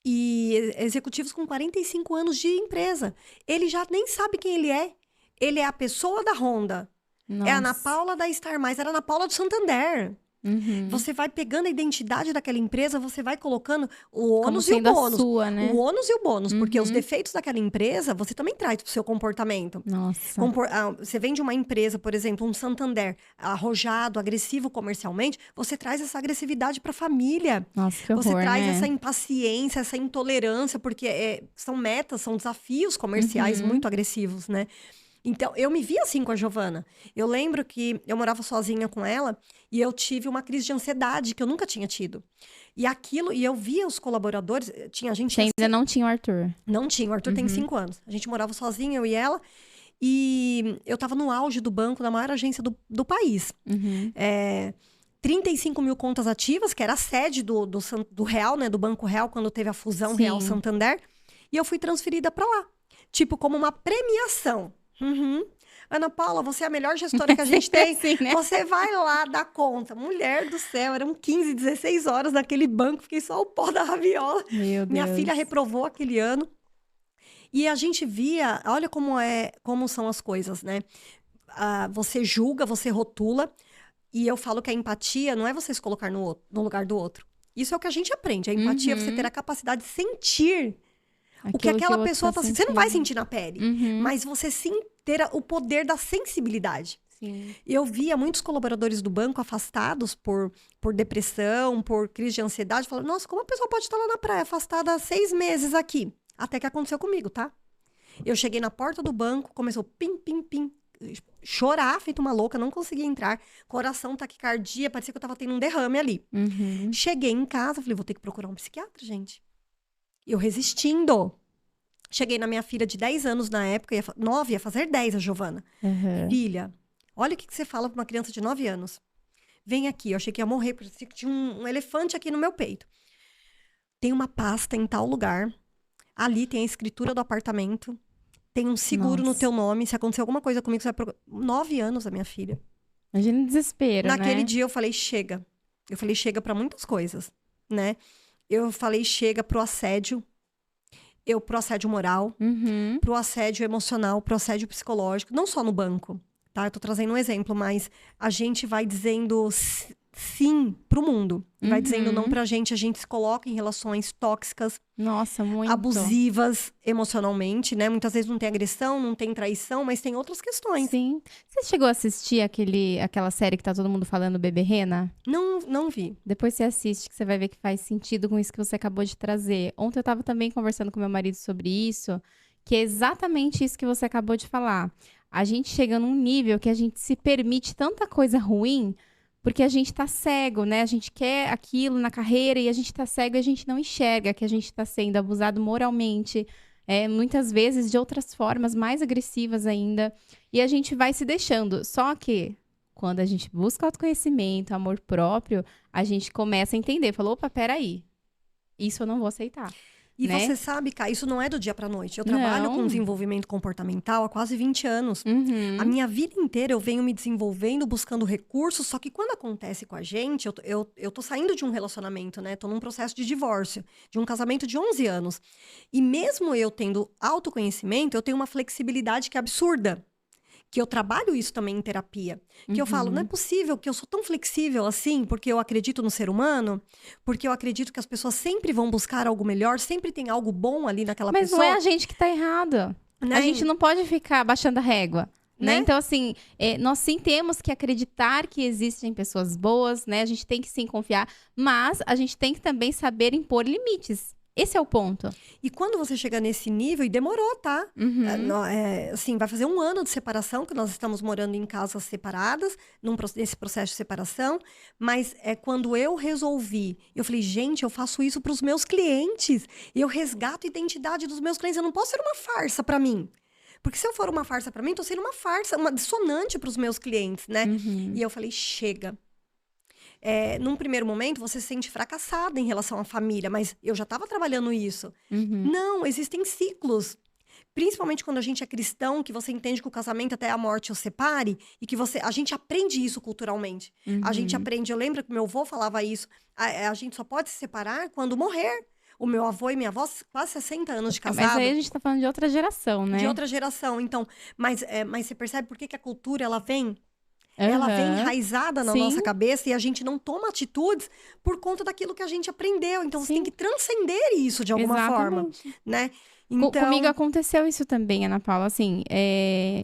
E executivos com 45 anos de empresa. Ele já nem sabe quem ele é. Ele é a pessoa da Honda. Nossa. É a Ana Paula da Star Mais, era a Ana Paula do Santander. Você vai pegando a identidade daquela empresa, você vai colocando o ônus e o bônus. Sua, né? O ônus e o bônus, porque os defeitos daquela empresa, você também traz pro seu comportamento. Nossa. Você vende uma empresa, por exemplo, um Santander arrojado, agressivo comercialmente, você traz essa agressividade pra família. Nossa, que horror, você traz né? essa impaciência, essa intolerância, porque são metas, são desafios comerciais muito agressivos, né? Então, eu me vi assim com a Giovana. Eu lembro que eu morava sozinha com ela e eu tive uma crise de ansiedade que eu nunca tinha tido. E eu via os colaboradores, tinha gente... Você ainda não tinha o Arthur? Não tinha, o Arthur tem 5 anos. A gente morava sozinha, eu e ela, e eu tava no auge do banco, da maior agência do país. 35 mil contas ativas, que era a sede do Real, né, do Banco Real, quando teve a fusão Real Santander. E eu fui transferida para lá. Tipo, como uma premiação. Ana Paula, você é a melhor gestora que a gente tem. Assim, né? Você vai lá dar conta. Mulher do céu, eram 15, 16 horas naquele banco. Fiquei só o pó da raviola. Meu Deus. Minha filha reprovou aquele ano. E a gente via, olha como são as coisas, né? Você julga, você rotula. E eu falo que a empatia não é você se colocar no lugar do outro. Isso é o que a gente aprende. A empatia é você ter a capacidade de sentir o que aquela pessoa tá sentindo. Você não vai sentir na pele, mas você sim ter o poder da sensibilidade. Sim. Eu via muitos colaboradores do banco afastados por depressão, por crise de ansiedade, falando, nossa, como a pessoa pode estar lá na praia, afastada há 6 meses aqui? Até que aconteceu comigo, tá? Eu cheguei na porta do banco, começou pim, pim, pim. chorar, feito uma louca, não conseguia entrar. Coração, taquicardia, parecia que eu tava tendo um derrame ali. Cheguei em casa, falei, vou ter que procurar um psiquiatra, gente. Eu resistindo. Cheguei na minha filha de 10 anos na época, 9, ia fazer 10 a Giovana. Filha, olha o que você fala pra uma criança de 9 anos. Vem aqui, eu achei que ia morrer, porque tinha um elefante aqui no meu peito. Tem uma pasta em tal lugar. Ali tem a escritura do apartamento. Tem um seguro no teu nome. Se acontecer alguma coisa comigo, você vai procurar. 9 anos a minha filha. Imagina o desespero, Naquele né? dia eu falei, chega. Eu falei, chega pra muitas coisas, né? Eu falei, chega pro assédio. Pro assédio moral. Pro assédio emocional, pro assédio psicológico. Não só no banco, tá? Eu tô trazendo um exemplo, mas a gente vai dizendo sim pro mundo. Vai dizendo não pra gente. A gente se coloca em relações tóxicas. Nossa, muito. Abusivas emocionalmente, né? Muitas vezes não tem agressão, não tem traição, mas tem outras questões. Sim. Você chegou a assistir aquela série que tá todo mundo falando, Bebê Rena? Não vi. Depois você assiste, que você vai ver que faz sentido com isso que você acabou de trazer. Ontem eu tava também conversando com meu marido sobre isso, que é exatamente isso que você acabou de falar. A gente chega num nível que a gente se permite tanta coisa ruim, porque a gente tá cego, né? A gente quer aquilo na carreira e a gente tá cego e a gente não enxerga que a gente tá sendo abusado moralmente, muitas vezes de outras formas mais agressivas ainda. E a gente vai se deixando. Só que quando a gente busca autoconhecimento, amor próprio, a gente começa a entender. Falou, opa, peraí. Isso eu não vou aceitar. E né? você sabe, Cá, isso não é do dia pra noite. Eu trabalho com desenvolvimento comportamental há quase 20 anos. A minha vida inteira eu venho me desenvolvendo, buscando recursos, só que quando acontece com a gente, eu tô saindo de um relacionamento, né? Tô num processo de divórcio, de um casamento de 11 anos. E mesmo eu tendo autoconhecimento, eu tenho uma flexibilidade que é absurda. Que eu trabalho isso também em terapia. Que eu falo, não é possível que eu sou tão flexível assim, porque eu acredito no ser humano, porque eu acredito que as pessoas sempre vão buscar algo melhor, sempre tem algo bom ali naquela Mas pessoa. não é a gente que tá errado. Né? A gente não pode ficar baixando a régua. Né? Então, assim, nós sim temos que acreditar que existem pessoas boas, né? A gente tem que sim confiar, mas a gente tem que também saber impor limites. Esse é o ponto. E quando você chega nesse nível, e demorou, tá? Assim, vai fazer 1 ano de separação, que nós estamos morando em casas separadas, nesse processo de separação. Mas é quando eu resolvi, eu falei, gente, eu faço isso para os meus clientes. Eu resgato a identidade dos meus clientes. Eu não posso ser uma farsa para mim. Porque se eu for uma farsa para mim, tô sendo uma farsa, uma dissonante para os meus clientes, né? E eu falei, chega. Num primeiro momento, você se sente fracassada em relação à família, mas eu já estava trabalhando isso. Não, existem ciclos. Principalmente quando a gente é cristão, que você entende que o casamento até a morte o separe, e que a gente aprende isso culturalmente. A gente aprende, eu lembro que meu avô falava isso, a gente só pode se separar quando morrer. O meu avô e minha avó, quase 60 anos de casado. Mas aí a gente tá falando de outra geração, né? De outra geração, então. Mas você percebe por que a cultura, ela vem... Ela vem enraizada na nossa cabeça e a gente não toma atitudes por conta daquilo que a gente aprendeu. Então, você tem que transcender isso de alguma forma, né? Então... Comigo aconteceu isso também, Ana Paula. Assim,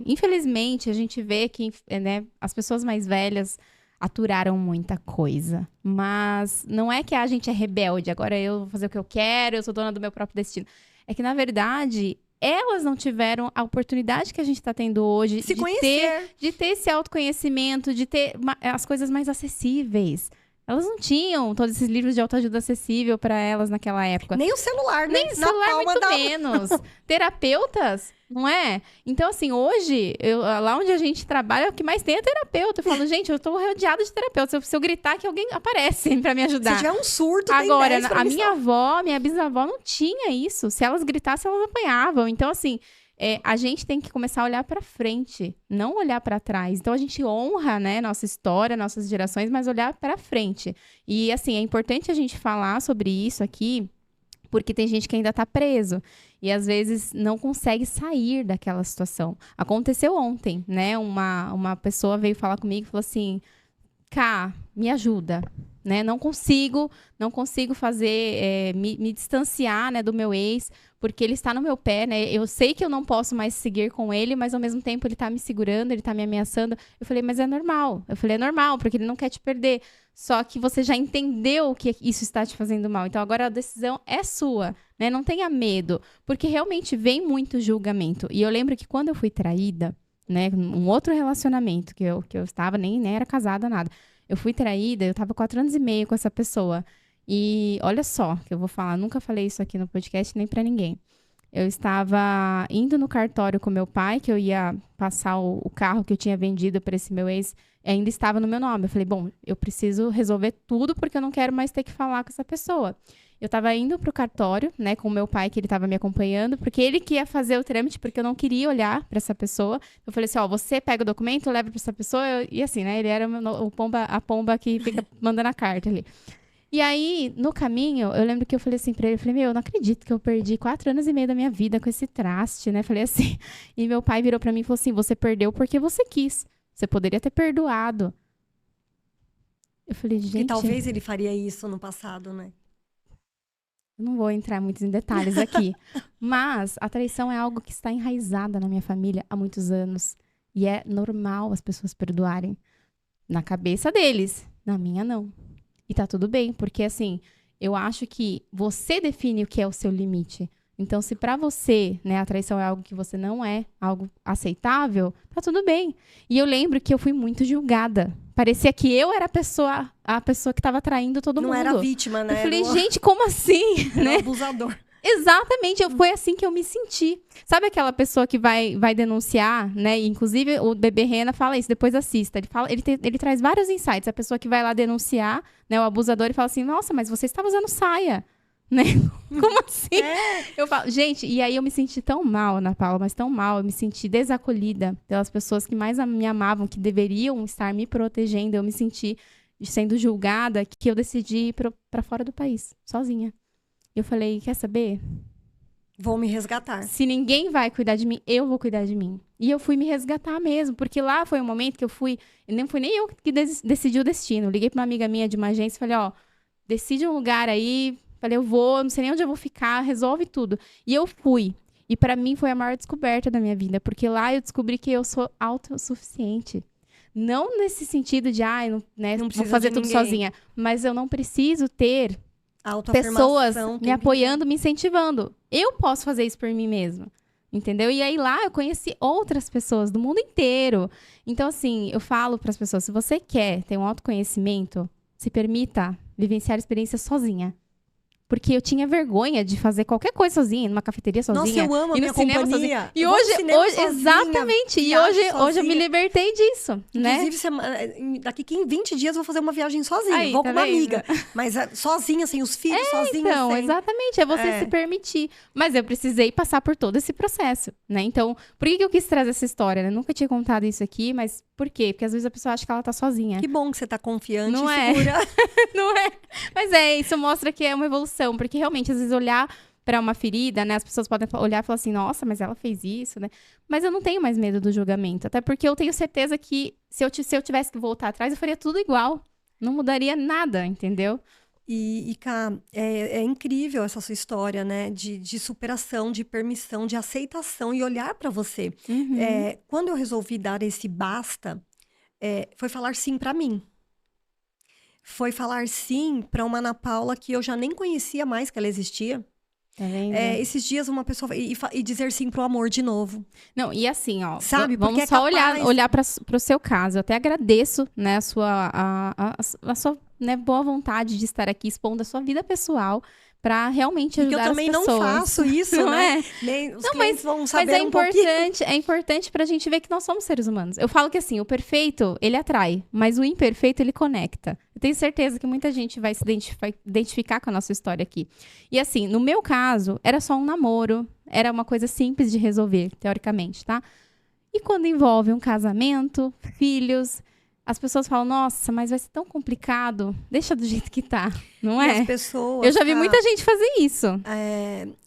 infelizmente, a gente vê que né, as pessoas mais velhas aturaram muita coisa. Mas não é que a gente é rebelde. Agora eu vou fazer o que eu quero, eu sou dona do meu próprio destino. É que, na verdade... Elas não tiveram a oportunidade que a gente está tendo hoje de ter esse autoconhecimento, de ter as coisas mais acessíveis. Elas não tinham todos esses livros de autoajuda acessível para elas naquela época. Nem o celular, né? Nem o celular, muito menos. Terapeutas, não é? Então, assim, hoje, lá onde a gente trabalha, o que mais tem é terapeuta. Eu falo, gente, eu tô rodeada de terapeutas. Se eu gritar, que alguém aparece para me ajudar. Se tiver um surto, agora, tem 10 pra a minha avó, minha bisavó não tinha isso. Se elas gritassem, elas apanhavam. Então, assim... a gente tem que começar a olhar para frente, não olhar para trás. Então, a gente honra, né, nossa história, nossas gerações, mas olhar para frente. E, assim, é importante a gente falar sobre isso aqui, porque tem gente que ainda tá preso. E, às vezes, não consegue sair daquela situação. Aconteceu ontem, né? Uma pessoa veio falar comigo e falou assim... Cá, me ajuda, né? Não consigo fazer, me distanciar, né, do meu ex, porque ele está no meu pé, né? Eu sei que eu não posso mais seguir com ele, mas ao mesmo tempo ele está me segurando, ele está me ameaçando. Eu falei, mas é normal. Eu falei, é normal, porque ele não quer te perder. Só que você já entendeu que isso está te fazendo mal. Então agora a decisão é sua, né? Não tenha medo, porque realmente vem muito julgamento. E eu lembro que quando eu fui traída, né? Um outro relacionamento que eu estava, nem era casada, nada. Eu fui traída, eu tava 4 anos e meio com essa pessoa. E olha só, que eu vou falar, nunca falei isso aqui no podcast, nem pra ninguém. Eu estava indo no cartório com meu pai, que eu ia passar o carro que eu tinha vendido para esse meu ex, ainda estava no meu nome. Eu falei, bom, eu preciso resolver tudo porque eu não quero mais ter que falar com essa pessoa. Eu estava indo pro cartório, né, com o meu pai, que ele estava me acompanhando, porque ele que ia fazer o trâmite, porque eu não queria olhar para essa pessoa. Eu falei assim, ó, você pega o documento, leva para essa pessoa, e assim, né, ele era a pomba que fica mandando a carta ali. E aí, no caminho, eu lembro que eu falei assim pra ele, eu falei, meu, eu não acredito que eu perdi 4 anos e meio da minha vida com esse traste, né? Falei assim, e meu pai virou pra mim e falou assim, você perdeu porque você quis, você poderia ter perdoado. Eu falei, gente... E talvez ele faria isso no passado, né? Eu não vou entrar muito em detalhes aqui, mas a traição é algo que está enraizada na minha família há muitos anos. E é normal as pessoas perdoarem. Na cabeça deles, na minha não. E tá tudo bem, porque assim, eu acho que você define o que é o seu limite. Então, se pra você, né, a traição é algo que você não é algo aceitável, tá tudo bem. E eu lembro que eu fui muito julgada. Parecia que eu era a pessoa que tava traindo todo mundo. Não era a vítima, né? Eu falei, gente, como assim? Era né? o abusador. Exatamente, foi assim que eu me senti. Sabe aquela pessoa que vai denunciar, né? E, inclusive, o Bebê Rena fala isso, depois assista. Ele traz vários insights. A pessoa que vai lá denunciar, né, o abusador, e fala assim, nossa, mas você estava usando saia, né? Como assim? Eu falo, gente, e aí eu me senti tão mal, Ana Paula, mas tão mal. Eu me senti desacolhida pelas pessoas que mais me amavam, que deveriam estar me protegendo. Eu me senti sendo julgada, que eu decidi ir pra fora do país, sozinha. Eu falei, quer saber? Vou me resgatar. Se ninguém vai cuidar de mim, eu vou cuidar de mim. E eu fui me resgatar mesmo, porque lá foi um momento que eu fui... Não fui nem eu que decidi o destino. Liguei pra uma amiga minha de uma agência e falei, ó, decide um lugar aí. Falei, eu vou, não sei nem onde eu vou ficar, resolve tudo. E eu fui. E pra mim foi a maior descoberta da minha vida, porque lá eu descobri que eu sou autossuficiente. Não nesse sentido de, né, Não vou fazer tudo sozinha. Mas eu não preciso ter pessoas me apoiando, me incentivando. Eu posso fazer isso por mim mesma. Entendeu? E aí lá eu conheci outras pessoas do mundo inteiro. Então, assim, eu falo para as pessoas, se você quer ter um autoconhecimento, se permita vivenciar a experiência sozinha. Porque eu tinha vergonha de fazer qualquer coisa sozinha, numa cafeteria sozinha. Nossa, eu amo a e minha no cinema companhia. sozinha. E hoje sozinha, exatamente. E hoje eu me libertei disso, né? Inclusive, daqui 20 dias eu vou fazer uma viagem sozinha. Aí, vou tá com uma vendo? amiga. Mas sozinha, sem os filhos, sozinha. Então, exatamente. É você se permitir. Mas eu precisei passar por todo esse processo, né? Então, por que eu quis trazer essa história, né? Nunca tinha contado isso aqui, mas por quê? Porque às vezes a pessoa acha que ela tá sozinha. Que bom que você tá confiante Não e segura. Não é? Mas isso mostra que é uma evolução, porque realmente, às vezes, olhar para uma ferida, né? As pessoas podem olhar e falar assim, nossa, mas ela fez isso, né? Mas eu não tenho mais medo do julgamento, até porque eu tenho certeza que se eu tivesse que voltar atrás, eu faria tudo igual. Não mudaria nada, entendeu? E Ká, é incrível essa sua história, né? De superação, de permissão, de aceitação e olhar para você. Uhum. Quando eu resolvi dar esse basta, foi falar sim para mim. Foi falar sim para uma Ana Paula que eu já nem conhecia mais que ela existia. Tá vendo? Esses dias uma pessoa... E dizer sim pro amor de novo. Não, e assim, ó... Sabe? Vamos porque só olhar pro seu caso. Eu até agradeço, né, a sua né, boa vontade de estar aqui expondo a sua vida pessoal para realmente ajudar as pessoas. E que eu também não faço isso, não né? É? Nem os clientes vão saber mas é um importante, pouquinho. É importante pra gente ver que nós somos seres humanos. Eu falo que assim, o perfeito, ele atrai, mas o imperfeito, ele conecta. Eu tenho certeza que muita gente vai se identificar com a nossa história aqui. E assim, no meu caso, era só um namoro, era uma coisa simples de resolver, teoricamente, tá? E quando envolve um casamento, filhos... As pessoas falam, nossa, mas vai ser tão complicado. Deixa do jeito que tá, não é? E as pessoas, eu já vi muita gente fazer isso.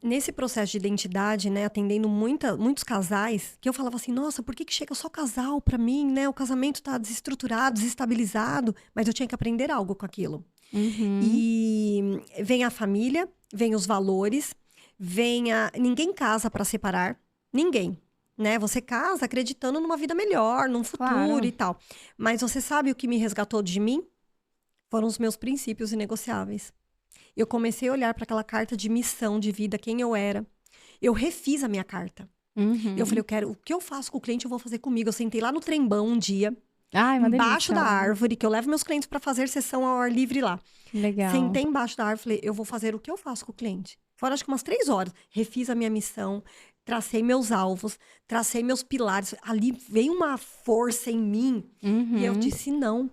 Nesse processo de identidade, né, atendendo muitos casais, que eu falava assim, nossa, por que chega só casal pra mim, né? O casamento tá desestruturado, desestabilizado, mas eu tinha que aprender algo com aquilo. Uhum. E vem a família, vem os valores, ninguém casa pra separar, ninguém. Né? Você casa acreditando numa vida melhor, num futuro e tal. Mas você sabe o que me resgatou de mim? Foram os meus princípios inegociáveis. Eu comecei a olhar para aquela carta de missão de vida, quem eu era. Eu refiz a minha carta. Eu falei, o que eu faço com o cliente, eu vou fazer comigo. Eu sentei lá no Trembão um dia, Ai, uma embaixo delícia. da árvore, que eu levo meus clientes para fazer sessão ao ar livre lá. Legal. Sentei embaixo da árvore, falei, eu vou fazer o que eu faço com o cliente. Foram acho que umas 3 horas. Refiz a minha missão, tracei meus alvos, tracei meus pilares. Ali veio uma força em mim e eu disse não.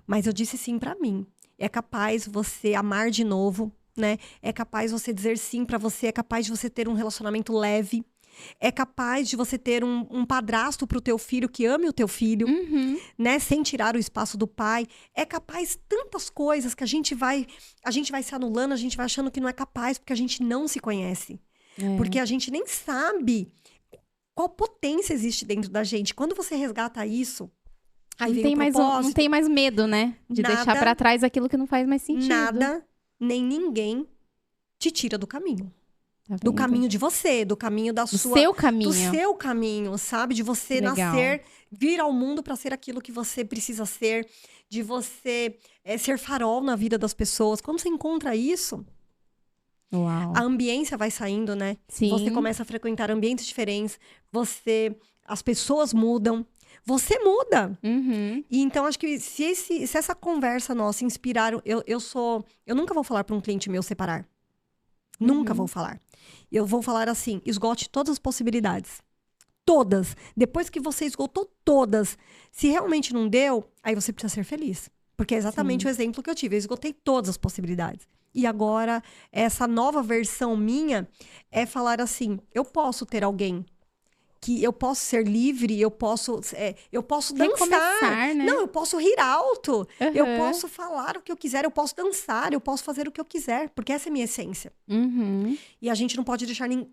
Mas eu disse sim para mim. É capaz você amar de novo, né? É capaz você dizer sim para você, é capaz de você ter um relacionamento leve. É capaz de você ter um padrasto pro teu filho que ame o teu filho, né? Sem tirar o espaço do pai. É capaz tantas coisas que a gente vai se anulando, a gente vai achando que não é capaz, porque a gente não se conhece. Porque a gente nem sabe qual potência existe dentro da gente. Quando você resgata isso, aí vem o propósito. Não tem mais medo, né? De deixar pra trás aquilo que não faz mais sentido. Nada, nem ninguém te tira do caminho. Tá Do vendo? caminho de você, do caminho da Do sua... seu caminho. Do seu caminho, sabe? De você Legal. nascer, vir ao mundo para ser aquilo que você precisa ser. De você ser farol na vida das pessoas. Quando você encontra isso, Uau. a ambiência vai saindo, né? Sim. Você começa a frequentar ambientes diferentes. As pessoas mudam. Você muda. E então, acho que se essa conversa nossa inspirar... Eu nunca vou falar para um cliente meu separar. Nunca vou falar. Eu vou falar assim, esgote todas as possibilidades. Todas. Depois que você esgotou todas, se realmente não deu, aí você precisa ser feliz. Porque é exatamente o exemplo que eu tive. Eu esgotei todas as possibilidades. E agora, essa nova versão minha é falar assim, eu posso ter alguém que eu posso ser livre, eu posso dançar. Recomeçar, né? Não, eu posso rir alto. Eu Uhum. posso falar o que eu quiser, eu posso dançar, eu posso fazer o que eu quiser, porque essa é a minha essência. E a gente não pode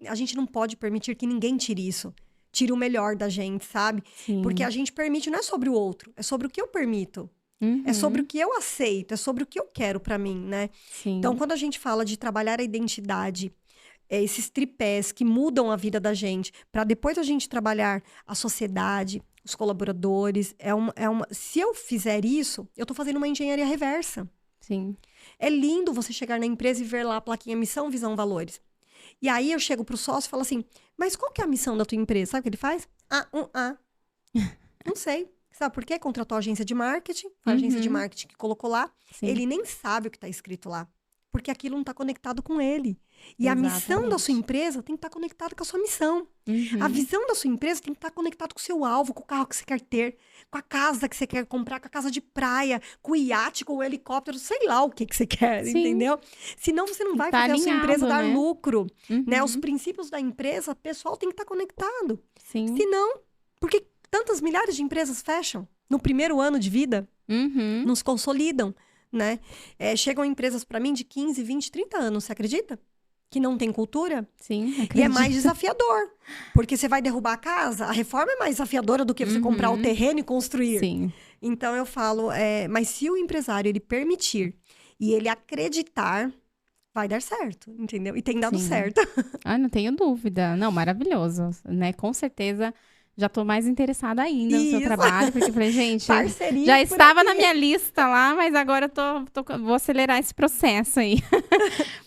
a gente não pode permitir que ninguém tire isso. Tire o melhor da gente, sabe? Sim. Porque a gente permite, não é sobre o outro, é sobre o que eu permito. É sobre o que eu aceito, é sobre o que eu quero pra mim, né? Sim. Então, quando a gente fala de trabalhar a identidade, esses tripés que mudam a vida da gente, para depois a gente trabalhar a sociedade, os colaboradores, se eu fizer isso, eu tô fazendo uma engenharia reversa. Sim. É lindo você chegar na empresa e ver lá a plaquinha missão, visão, valores. E aí eu chego pro sócio e falo assim, mas qual que é a missão da tua empresa? Sabe o que ele faz? Não sei. Sabe por quê? Contratou a agência de marketing, foi a agência de marketing que colocou lá. Sim. Ele nem sabe o que tá escrito lá. Porque aquilo não tá conectado com ele. E a missão da sua empresa tem que estar conectada com a sua missão. A visão da sua empresa tem que estar conectada com o seu alvo, com o carro que você quer ter, com a casa que você quer comprar, com a casa de praia, com o iate, com o helicóptero, sei lá o que você quer, entendeu? Senão você não vai fazer a sua empresa dar lucro. Né? Os princípios da empresa, o pessoal tem que estar conectado. Sim. Senão, por que tantas milhares de empresas fecham no primeiro ano de vida? Não se consolidam, né? Chegam empresas para mim de 15, 20, 30 anos, você acredita? Que não tem cultura. Sim, acredito. E é mais desafiador. Porque você vai derrubar a casa, a reforma é mais desafiadora do que você comprar o terreno e construir. Sim. Então eu falo, mas se o empresário ele permitir e ele acreditar, vai dar certo, entendeu? E tem dado certo. Ah, não tenho dúvida. Não, maravilhoso, né? Com certeza. Já tô mais interessada ainda no seu trabalho, porque eu falei, gente, parceria já estava na minha lista lá, mas agora vou acelerar esse processo aí.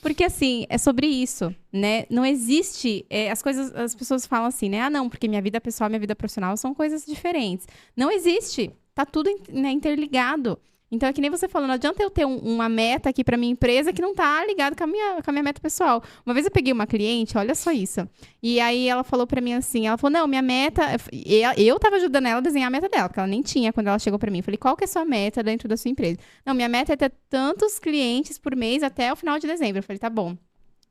Porque, assim, é sobre isso, né? Não existe, as pessoas falam assim, né? Ah, não, porque minha vida pessoal e minha vida profissional são coisas diferentes. Não existe, tá tudo interligado. Então, é que nem você falou, não adianta eu ter uma meta aqui pra minha empresa que não tá ligado com a minha meta pessoal. Uma vez eu peguei uma cliente, olha só isso. E aí, ela falou pra mim assim, ela falou, não, minha meta... Eu tava ajudando ela a desenhar a meta dela, porque ela nem tinha quando ela chegou pra mim. Eu falei, qual que é a sua meta dentro da sua empresa? Não, minha meta é ter tantos clientes por mês até o final de dezembro. Eu falei, tá bom.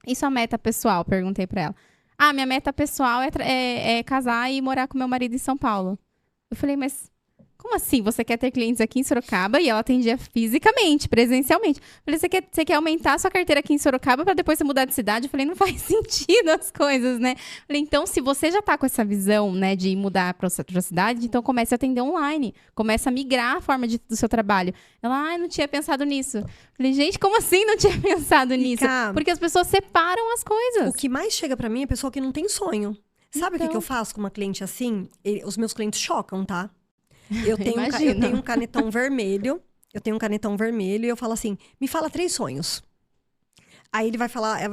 E sua meta pessoal? Perguntei pra ela. Ah, minha meta pessoal é casar e morar com meu marido em São Paulo. Eu falei, mas... Como assim? Você quer ter clientes aqui em Sorocaba? E ela atendia fisicamente, presencialmente. Eu falei, você quer aumentar a sua carteira aqui em Sorocaba para depois você mudar de cidade? Eu falei, não faz sentido as coisas, né? Eu falei, então, se você já tá com essa visão, né, de mudar para outra cidade, então comece a atender online. Comece a migrar a forma do seu trabalho. Ela, não tinha pensado nisso. Eu falei, gente, como assim não tinha pensado nisso? Porque as pessoas separam as coisas. O que mais chega para mim é pessoa que não tem sonho. Sabe o que eu faço com uma cliente assim? Os meus clientes chocam, tá? Eu tenho um canetão vermelho. Eu tenho um canetão vermelho e eu falo assim, me fala 3 sonhos. Aí ela vai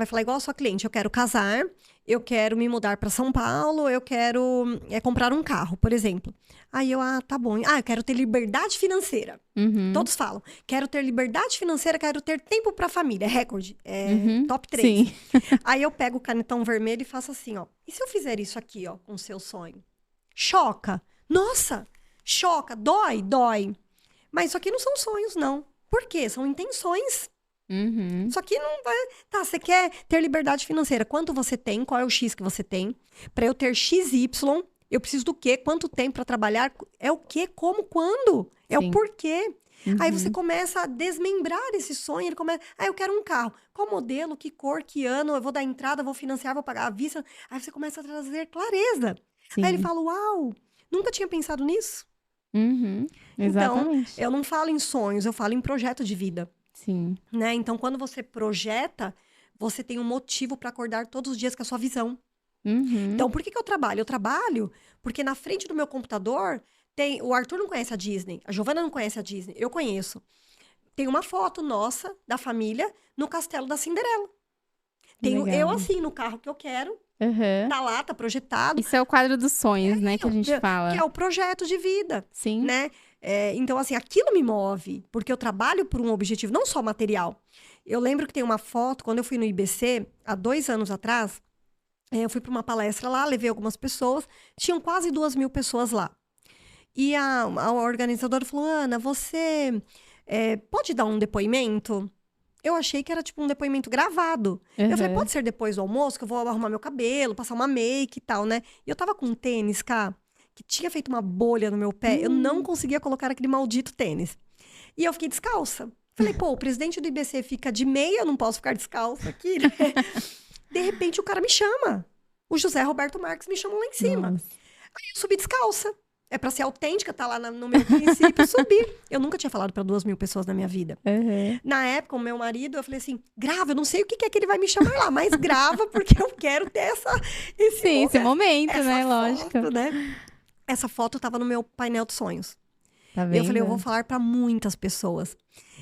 falar igual a sua cliente, eu quero casar, eu quero me mudar para São Paulo, eu quero comprar um carro, por exemplo. Aí tá bom. Eu quero ter liberdade financeira. Todos falam, quero ter liberdade financeira, quero ter tempo para família. É recorde, top 3. Sim. Aí eu pego o canetão vermelho e faço assim, ó. E se eu fizer isso aqui, ó, com o seu sonho? Choca. Nossa, choca, dói. Mas isso aqui não são sonhos, não. Por quê? São intenções. Só que não vai... Tá, você quer ter liberdade financeira. Quanto você tem? Qual é o X que você tem? Para eu ter XY, eu preciso do quê? Quanto tempo para trabalhar? É o quê? Como? Quando? É o porquê. Aí você começa a desmembrar esse sonho. Ele começa... eu quero um carro. Qual modelo? Que cor? Que ano? Eu vou dar entrada, vou financiar, vou pagar à vista. Aí você começa a trazer clareza. Sim. Aí ele fala, uau, nunca tinha pensado nisso. Exatamente. Então, eu não falo em sonhos, eu falo em projeto de vida. Sim. Né? Então, quando você projeta, você tem um motivo para acordar todos os dias com a sua visão. Então, por que eu trabalho? Eu trabalho porque na frente do meu computador tem... O Arthur não conhece a Disney, a Giovana não conhece a Disney, eu conheço. Tem uma foto nossa, da família, no Castelo da Cinderela. Tenho eu assim, no carro que eu quero. Tá lá, tá projetado. Isso é o quadro dos sonhos, né, que a gente fala. Que é o projeto de vida. Sim. Né? Então, assim, aquilo me move, porque eu trabalho por um objetivo, não só material. Eu lembro que tem uma foto, quando eu fui no IBC, há 2 anos atrás, eu fui para uma palestra lá, levei algumas pessoas, tinham quase 2.000 pessoas lá. E a organizadora falou, Ana, você pode dar um depoimento? Eu achei que era tipo um depoimento gravado. Eu falei, pode ser depois do almoço, que eu vou arrumar meu cabelo, passar uma make e tal, né? E eu tava com um tênis, cá, que tinha feito uma bolha no meu pé. Eu não conseguia colocar aquele maldito tênis. E eu fiquei descalça. Falei, pô, o presidente do IBC fica de meia, eu não posso ficar descalça aqui, né? De repente, o cara me chama. O José Roberto Marques me chamou lá em cima. Nossa. Aí eu subi descalça. É pra ser autêntica, tá lá no meu princípio, subir. Eu nunca tinha falado pra 2.000 pessoas na minha vida. Na época, o meu marido, eu falei assim, grava, eu não sei o que é que ele vai me chamar lá, mas grava, porque eu quero ter esse momento, né? Foto, Lógico. Né? Essa foto tava no meu painel de sonhos. Tá vendo? E eu falei, eu vou falar pra muitas pessoas.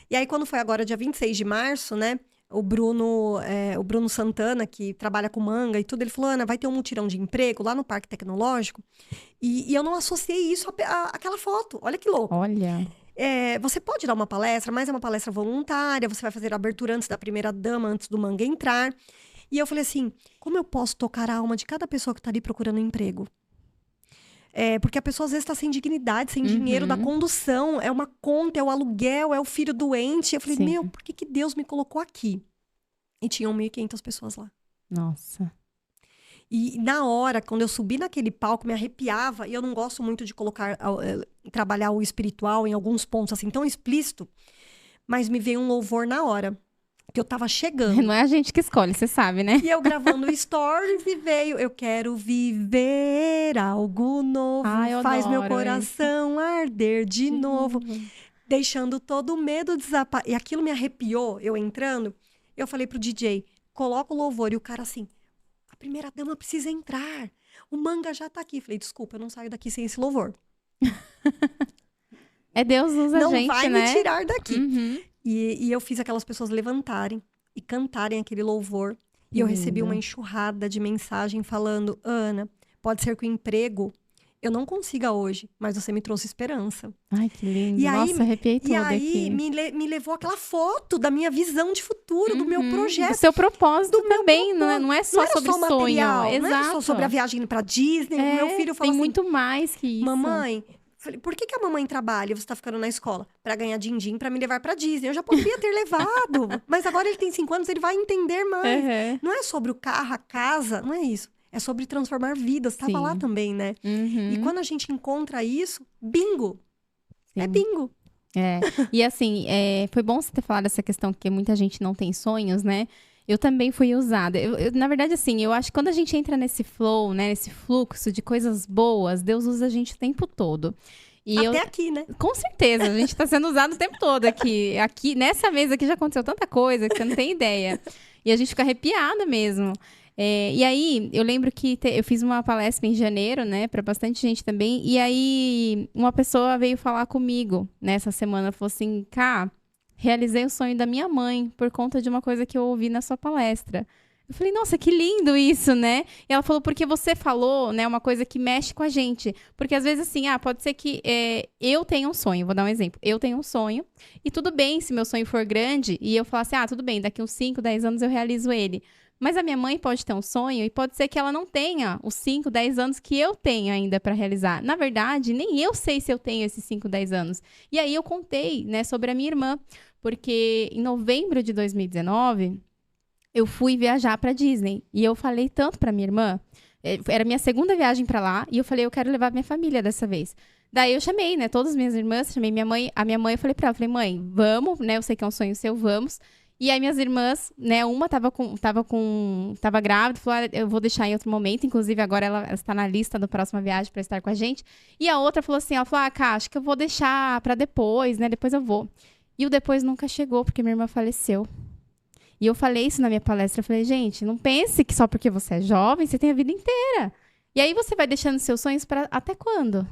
E aí, quando foi agora, dia 26 de março, né? O Bruno Santana, que trabalha com manga e tudo, ele falou, Ana, vai ter um mutirão de emprego lá no Parque Tecnológico. E eu não associei isso àquela foto. Olha que louco. Olha. Você pode dar uma palestra, mas é uma palestra voluntária. Você vai fazer a abertura antes da primeira dama, antes do manga entrar. E eu falei assim, como eu posso tocar a alma de cada pessoa que tá ali procurando um emprego? Porque a pessoa às vezes está sem dignidade, sem dinheiro da condução, é uma conta, é o aluguel, é o filho doente. Eu falei, meu, por que Deus me colocou aqui? E tinham 1.500 pessoas lá. Nossa. E na hora, quando eu subi naquele palco, me arrepiava. E eu não gosto muito de trabalhar o espiritual em alguns pontos assim tão explícito. Mas me veio um louvor na hora. Que eu tava chegando. Não é a gente que escolhe, você sabe, né? E eu gravando stories e veio, eu quero viver algo novo, faz meu coração arder de novo, deixando todo o medo desaparecer. E aquilo me arrepiou, eu entrando, eu falei pro DJ, coloca o louvor, e o cara assim, a primeira dama precisa entrar, o manga já tá aqui. Falei, desculpa, eu não saio daqui sem esse louvor. Deus usa a gente, não vai né? me tirar daqui. E eu fiz aquelas pessoas levantarem e cantarem aquele louvor. E eu recebi uma enxurrada de mensagem falando, Ana, pode ser que o emprego eu não consiga hoje, mas você me trouxe esperança. Ai, que lindo. E aí, nossa, arrepiei tudo aqui. E aí me levou aquela foto da minha visão de futuro, do meu projeto. Do seu propósito também, não é só sobre só material, sonho. Não é só sobre a viagem pra Disney. Meu filho falou tem assim, muito mais que isso. Mamãe... Falei, por que a mamãe trabalha e você tá ficando na escola? Pra ganhar din-din, pra me levar pra Disney. Eu já poderia ter levado. Mas agora ele tem 5 anos, ele vai entender mais. Não é sobre o carro, a casa, não é isso. É sobre transformar vidas. Tava lá também, né? E quando a gente encontra isso, bingo. Sim. É bingo. E assim, foi bom você ter falado essa questão que muita gente não tem sonhos, né? Eu também fui usada. Na verdade, assim, eu acho que quando a gente entra nesse flow, né? Nesse fluxo de coisas boas, Deus usa a gente o tempo todo. E até aqui, né? Com certeza, a gente tá sendo usado o tempo todo aqui. Aqui, nessa mesa aqui já aconteceu tanta coisa que você não tem ideia. E a gente fica arrepiada mesmo. E aí, eu lembro que eu fiz uma palestra em janeiro, né? Pra bastante gente também. E aí, uma pessoa veio falar comigo nessa semana. Falou assim, Cá, realizei o sonho da minha mãe por conta de uma coisa que eu ouvi na sua palestra. Eu falei, nossa, que lindo isso, né? E ela falou, porque você falou, né, uma coisa que mexe com a gente. Porque às vezes, assim, pode ser que eu tenha um sonho, vou dar um exemplo. Eu tenho um sonho, e tudo bem se meu sonho for grande, e eu falar assim, tudo bem, daqui uns 5, 10 anos eu realizo ele. Mas a minha mãe pode ter um sonho, e pode ser que ela não tenha os 5, 10 anos que eu tenho ainda para realizar. Na verdade, nem eu sei se eu tenho esses 5, 10 anos. E aí eu contei, né, sobre a minha irmã, porque em novembro de 2019... eu fui viajar pra Disney. E eu falei tanto pra minha irmã. Era minha segunda viagem pra lá. E eu falei, eu quero levar minha família dessa vez. Daí eu chamei, né? Todas as minhas irmãs. Chamei minha mãe. A minha mãe, eu falei pra ela. Falei, mãe, vamos, né? Eu sei que é um sonho seu, vamos. E aí minhas irmãs, né? Uma tava grávida. Falou, eu vou deixar em outro momento. Inclusive, agora ela está na lista da próxima viagem pra estar com a gente. E a outra falou assim, ela falou, Cá, acho que eu vou deixar pra depois, né? Depois eu vou. E o depois nunca chegou, porque minha irmã faleceu. E eu falei isso na minha palestra. Eu falei, gente, não pense que só porque você é jovem, você tem a vida inteira. E aí você vai deixando seus sonhos para até quando?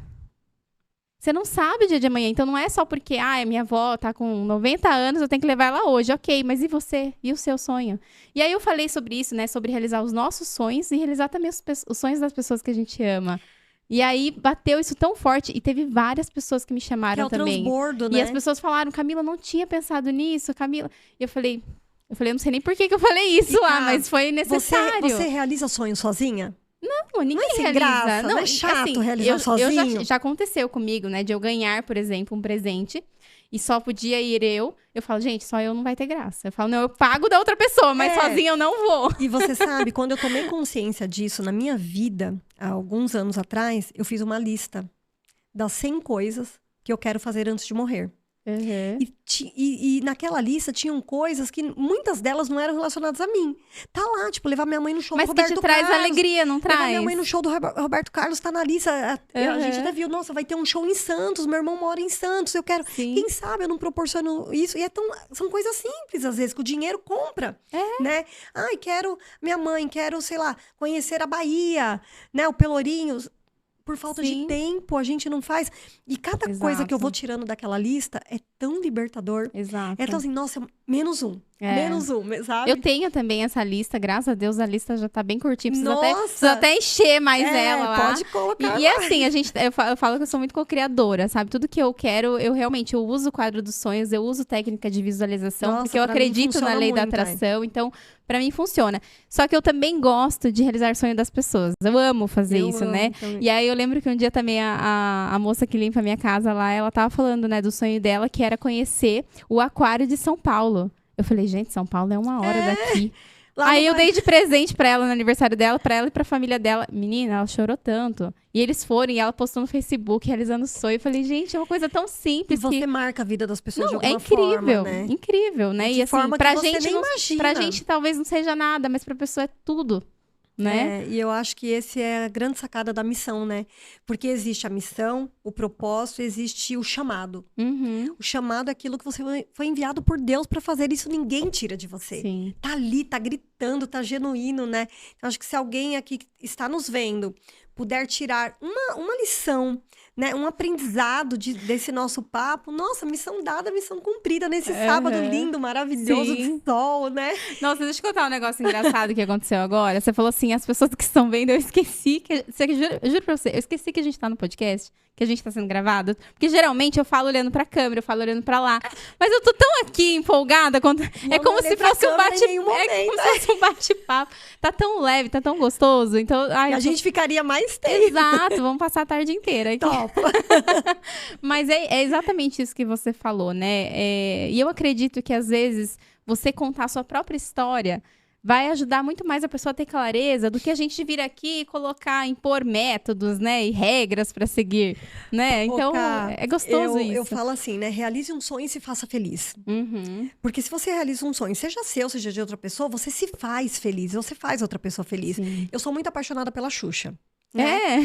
Você não sabe o dia de amanhã. Então não é só porque, minha avó tá com 90 anos, eu tenho que levar ela hoje. Ok, mas e você? E o seu sonho? E aí eu falei sobre isso, né? Sobre realizar os nossos sonhos e realizar também os sonhos das pessoas que a gente ama. E aí bateu isso tão forte. E teve várias pessoas que me chamaram também. Transbordo, né? E as pessoas falaram, Camila, não tinha pensado nisso, Camila. E eu falei, eu não sei nem por que eu falei isso lá, mas foi necessário. Você realiza sonho sozinha? Não, ninguém não é sem realiza. Graça, não é chato assim, realizar sozinho? Já aconteceu comigo, né? De eu ganhar, por exemplo, um presente e só podia ir eu. Eu falo, gente, só eu não vai ter graça. Eu falo, não, eu pago da outra pessoa, mas sozinha eu não vou. E você sabe, quando eu tomei consciência disso na minha vida, há alguns anos atrás, eu fiz uma lista das 100 coisas que eu quero fazer antes de morrer. Uhum. E naquela lista tinham coisas que muitas delas não eram relacionadas a mim. Tá lá, tipo, levar minha mãe no show do Roberto Carlos. Mas que te traz alegria, não traz? Levar minha mãe no show do Roberto Carlos tá na lista. A gente até viu, nossa, vai ter um show em Santos, meu irmão mora em Santos, eu quero... Sim. Quem sabe eu não proporciono isso? E são coisas simples, às vezes, que o dinheiro compra, né? Quero minha mãe, quero, sei lá, conhecer a Bahia, né? O Pelourinho... Por falta de tempo, a gente não faz. E cada coisa que eu vou tirando daquela lista é tão libertador. Exato. É tão assim, nossa, menos um, sabe? Eu tenho também essa lista, graças a Deus a lista já tá bem curtinha. Preciso até encher mais ela lá. Pode colocar. E assim, eu falo que eu sou muito co-criadora, sabe? Tudo que eu quero, eu uso o quadro dos sonhos, eu uso técnica de visualização, porque eu acredito na lei da atração, então pra mim funciona. Só que eu também gosto de realizar sonho das pessoas. Eu amo fazer isso, né? Também. E aí eu lembro que um dia também a moça que limpa a minha casa lá, ela tava falando, né, do sonho dela, que era conhecer o aquário de São Paulo. Eu falei, gente, São Paulo é 1 hora daqui. Aí eu dei de presente pra ela no aniversário dela, pra ela e pra família dela. Menina, ela chorou tanto. E eles foram e ela postou no Facebook, realizando o sonho. Eu falei, gente, é uma coisa tão simples. E você marca a vida das pessoas de alguma forma, né? Incrível, né? De e assim, forma pra que você gente, nem imagina. Pra gente talvez não seja nada, mas pra pessoa é tudo. Né? E eu acho que esse é a grande sacada da missão, né? Porque existe a missão, o propósito, existe o chamado. Uhum. O chamado é aquilo que você foi enviado por Deus para fazer. Isso ninguém tira de você. Sim. Tá ali, tá gritando, tá genuíno, né? Eu acho que se alguém aqui que está nos vendo puder tirar uma lição, né, um aprendizado desse nosso papo, nossa, missão dada, missão cumprida nesse sábado lindo, maravilhoso de sol, né? Nossa, deixa eu contar um negócio engraçado que aconteceu agora. Você falou assim, as pessoas que estão vendo, eu esqueci que... Eu juro pra você, eu esqueci que a gente tá no podcast, que a gente tá sendo gravado. Porque geralmente eu falo olhando pra câmera, eu falo olhando pra lá. Mas eu tô tão aqui empolgada. É como se fosse um bate-papo. Tá tão leve, tá tão gostoso. Então, a gente ficaria mais tempo. Exato, vamos passar a tarde inteira aqui. Top. Mas é exatamente isso que você falou, né? E eu acredito que às vezes você contar a sua própria história vai ajudar muito mais a pessoa a ter clareza do que a gente vir aqui e colocar, impor métodos, né? E regras para seguir, né? Então, é gostoso isso. Eu falo assim, né? Realize um sonho e se faça feliz. Uhum. Porque se você realiza um sonho, seja seu, seja de outra pessoa, você se faz feliz, você faz outra pessoa feliz. Sim. Eu sou muito apaixonada pela Xuxa. Né?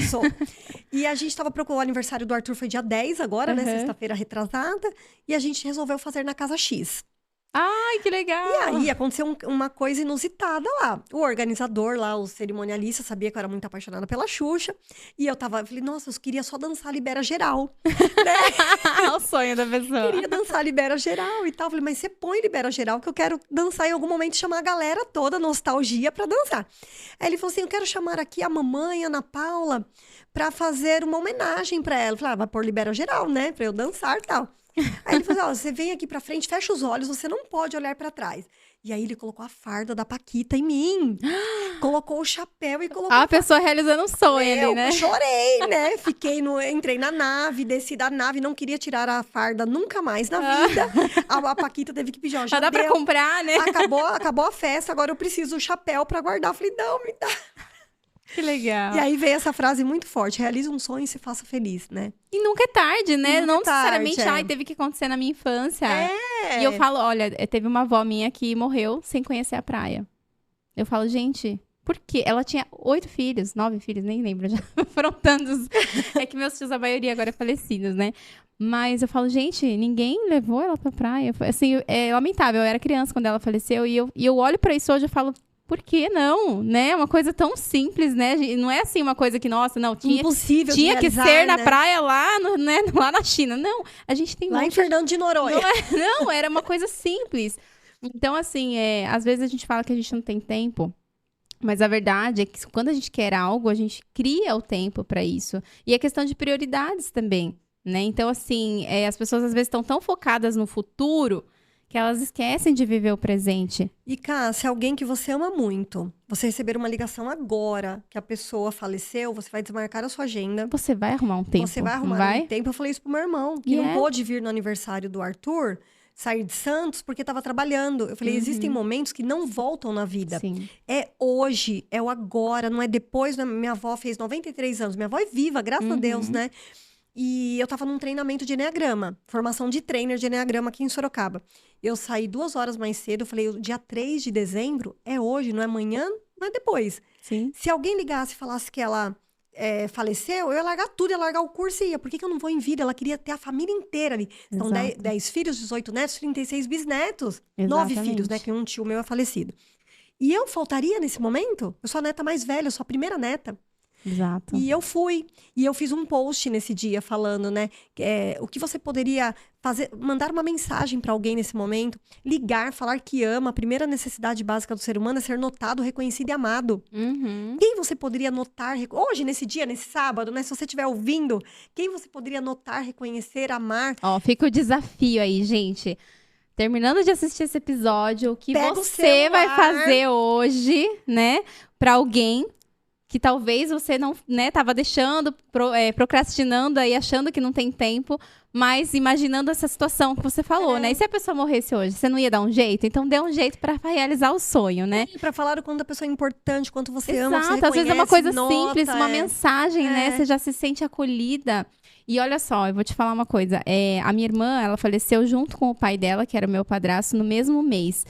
E a gente tava procurando, o aniversário do Arthur foi dia 10 agora, né? Sexta-feira retrasada. E a gente resolveu fazer na Casa X. Ai, que legal! E aí aconteceu uma coisa inusitada lá. O organizador lá, o cerimonialista, sabia que eu era muito apaixonada pela Xuxa. E eu falei, nossa, eu queria só dançar Libera Geral. O sonho da pessoa. Queria dançar Libera Geral e tal. Eu falei, mas você põe Libera Geral que eu quero dançar em algum momento, chamar a galera toda, nostalgia, pra dançar. Aí ele falou assim, eu quero chamar aqui a mamãe, Ana Paula, pra fazer uma homenagem pra ela. Eu falei, vai pôr Libera Geral, né? Pra eu dançar e tal. Aí ele falou, você vem aqui pra frente, fecha os olhos, você não pode olhar pra trás. E aí ele colocou a farda da Paquita em mim. Colocou o chapéu e colocou... A pessoa realizando um sonho ali, né? Eu chorei, né? Entrei na nave, desci da nave, não queria tirar a farda nunca mais na vida. A Paquita teve que pedir, ó, já dá pra comprar, né? Acabou a festa, agora eu preciso do chapéu pra guardar. Eu falei, não, me dá. Que legal. E aí veio essa frase muito forte, realize um sonho e se faça feliz, né? E nunca é tarde, né? Não necessariamente, tarde, teve que acontecer na minha infância. É. E eu falo, olha, teve uma avó minha que morreu sem conhecer a praia. Eu falo, gente, por quê? Ela tinha 8 filhos, 9 filhos, nem lembro já. Foram tantos. É que meus tios, a maioria agora é falecidos, né? Mas eu falo, gente, ninguém levou ela pra praia. Assim, é lamentável. Eu era criança quando ela faleceu e eu olho pra isso hoje e falo, por que não, né? Uma coisa tão simples, né? Não é assim uma coisa que, nossa, não, Impossível de tinha que realizar, ser na né? praia lá, né? Lá na China. Não, a gente tem Lá em Fernando de Noronha. Não, era uma coisa simples. Então, assim, às vezes a gente fala que a gente não tem tempo, mas a verdade é que quando a gente quer algo, a gente cria o tempo para isso. E é questão de prioridades também, né? Então, assim, as pessoas às vezes estão tão focadas no futuro que elas esquecem de viver o presente. E, Cá, se alguém que você ama muito, você receber uma ligação agora que a pessoa faleceu, você vai desmarcar a sua agenda. Você vai arrumar um tempo. Você vai arrumar um tempo. Eu falei isso pro meu irmão, que não pôde vir no aniversário do Arthur, sair de Santos, porque estava trabalhando. Eu falei, existem momentos que não voltam na vida. Sim. É hoje, é o agora, não é depois. Né? Minha avó fez 93 anos. Minha avó é viva, graças a Deus, né? E eu tava num treinamento de Enneagrama, formação de trainer de Enneagrama aqui em Sorocaba. Eu saí 2 horas mais cedo, eu falei, o dia 3 de dezembro é hoje, não é amanhã, não é depois. Sim. Se alguém ligasse e falasse que ela faleceu, eu ia largar tudo, ia largar o curso e ia. Por que eu não vou em vida? Ela queria ter a família inteira ali. São 10 filhos, 18 netos, 36 bisnetos. Exatamente. 9 filhos, né? Que um tio meu é falecido. E eu faltaria nesse momento? Eu sou a neta mais velha, eu sou a primeira neta. Exato. E eu fui. E eu fiz um post nesse dia falando, né? O que você poderia fazer, mandar uma mensagem para alguém nesse momento, ligar, falar que ama. A primeira necessidade básica do ser humano é ser notado, reconhecido e amado. Quem você poderia notar, hoje, nesse dia, nesse sábado, né? Se você estiver ouvindo, quem você poderia notar, reconhecer, amar? Ó, fica o desafio aí, gente. Terminando de assistir esse episódio, o que Pega você vai fazer hoje, né? Pra alguém que talvez você não, né, tava deixando, procrastinando aí, achando que não tem tempo, mas imaginando essa situação que você falou, né? E se a pessoa morresse hoje, você não ia dar um jeito? Então dê um jeito pra realizar o sonho, né? E pra falar o quanto a pessoa é importante, quanto você ama, você Exato, às vezes é uma reconhece, coisa nota, simples, uma mensagem, né? Você já se sente acolhida. E olha só, eu vou te falar uma coisa. A minha irmã, ela faleceu junto com o pai dela, que era o meu padrasto, no mesmo mês.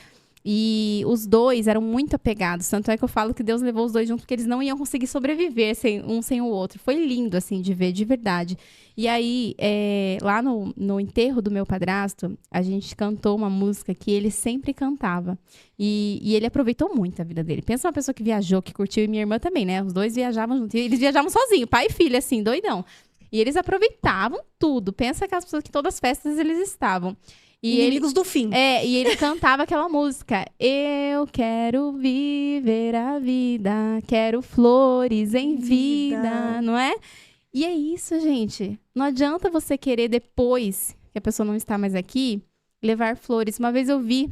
E os dois eram muito apegados. Tanto é que eu falo que Deus levou os dois juntos, porque eles não iam conseguir sobreviver sem o outro. Foi lindo, assim, de ver, de verdade. E aí, lá no enterro do meu padrasto, a gente cantou uma música que ele sempre cantava. E ele aproveitou muito a vida dele. Pensa uma pessoa que viajou, que curtiu, e minha irmã também, né? Os dois viajavam juntos. E eles viajavam sozinhos, pai e filha, assim, doidão. E eles aproveitavam tudo. Pensa aquelas pessoas que todas as festas eles estavam. E inimigos do fim. E ele cantava aquela música. Eu quero viver a vida, quero flores em vida, não é? E é isso, gente. Não adianta você querer depois, que a pessoa não está mais aqui, levar flores. Uma vez eu vi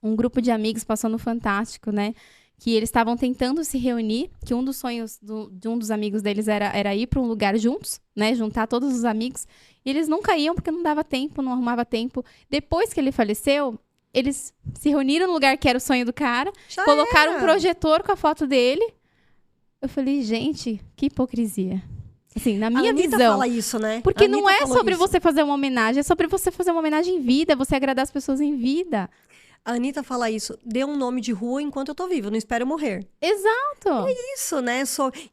um grupo de amigos passando no Fantástico, né? Que eles estavam tentando se reunir, que um dos sonhos de um dos amigos deles era ir para um lugar juntos, né? Juntar todos os amigos. E eles nunca iam porque não dava tempo, não arrumava tempo. Depois que ele faleceu, eles se reuniram no lugar que era o sonho do cara, colocaram um projetor com a foto dele. Eu falei, gente, que hipocrisia. Assim, na minha visão. A Anitta fala isso, né? Porque não é sobre você fazer uma homenagem, é sobre você fazer uma homenagem em vida, você agradar as pessoas em vida. A Anitta fala isso, dê um nome de rua enquanto eu tô viva, não espero morrer. Exato. É isso, né?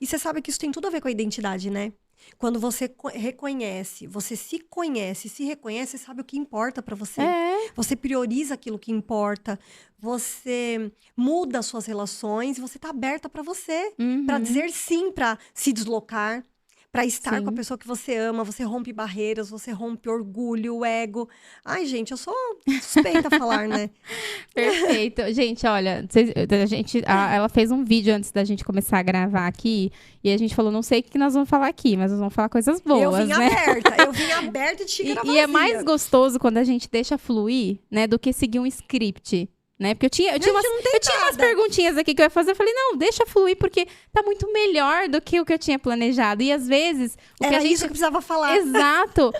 E você sabe que isso tem tudo a ver com a identidade, né? Quando você reconhece, você se conhece, se reconhece, sabe o que importa pra você. Você prioriza aquilo que importa, você muda as suas relações, você tá aberta pra você, pra dizer sim, pra se deslocar, pra estar com a pessoa que você ama, você rompe barreiras, você rompe orgulho, ego. Ai, gente, eu sou suspeita a falar, né? Perfeito. Gente, olha, ela fez um vídeo antes da gente começar a gravar aqui, e a gente falou, não sei o que nós vamos falar aqui, mas nós vamos falar coisas boas, né? Eu vim aberta e te gravando. E é mais gostoso quando a gente deixa fluir, né, do que seguir um script. Né? Porque eu tinha umas perguntinhas aqui que eu ia fazer. Eu falei, não, deixa fluir, porque tá muito melhor do que o que eu tinha planejado. E às vezes... Era isso que eu precisava falar. Exato.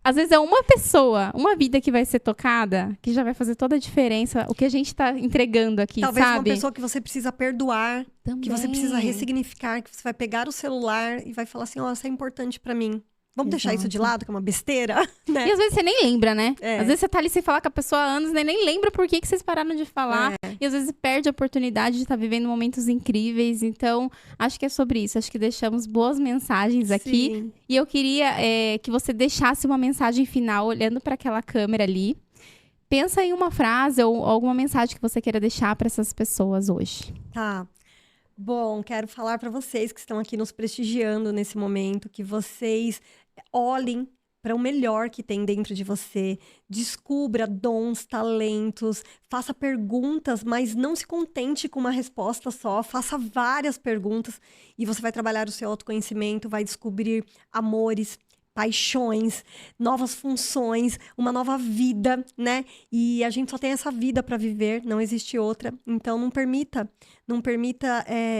Às vezes é uma pessoa, uma vida que vai ser tocada, que já vai fazer toda a diferença. O que a gente tá entregando aqui, Talvez sabe? uma pessoa que você precisa perdoar, Também. que você precisa ressignificar, que você vai pegar o celular e vai falar assim, isso é importante pra mim. Vamos deixar isso de lado, que é uma besteira, né? E às vezes você nem lembra, né? Às vezes você tá ali sem falar com a pessoa há anos, né? Nem lembra por que vocês pararam de falar. E às vezes perde a oportunidade de estar vivendo momentos incríveis. Então, acho que é sobre isso. Acho que deixamos boas mensagens aqui. Sim. E eu queria que você deixasse uma mensagem final, olhando para aquela câmera ali. Pensa em uma frase ou alguma mensagem que você queira deixar para essas pessoas hoje. Tá. Bom, quero falar para vocês que estão aqui nos prestigiando nesse momento, que vocês olhem para o melhor que tem dentro de você, descubra dons, talentos, faça perguntas, mas não se contente com uma resposta só, faça várias perguntas e você vai trabalhar o seu autoconhecimento, vai descobrir amores, paixões, novas funções, uma nova vida, né? E a gente só tem essa vida para viver, não existe outra. Então não permita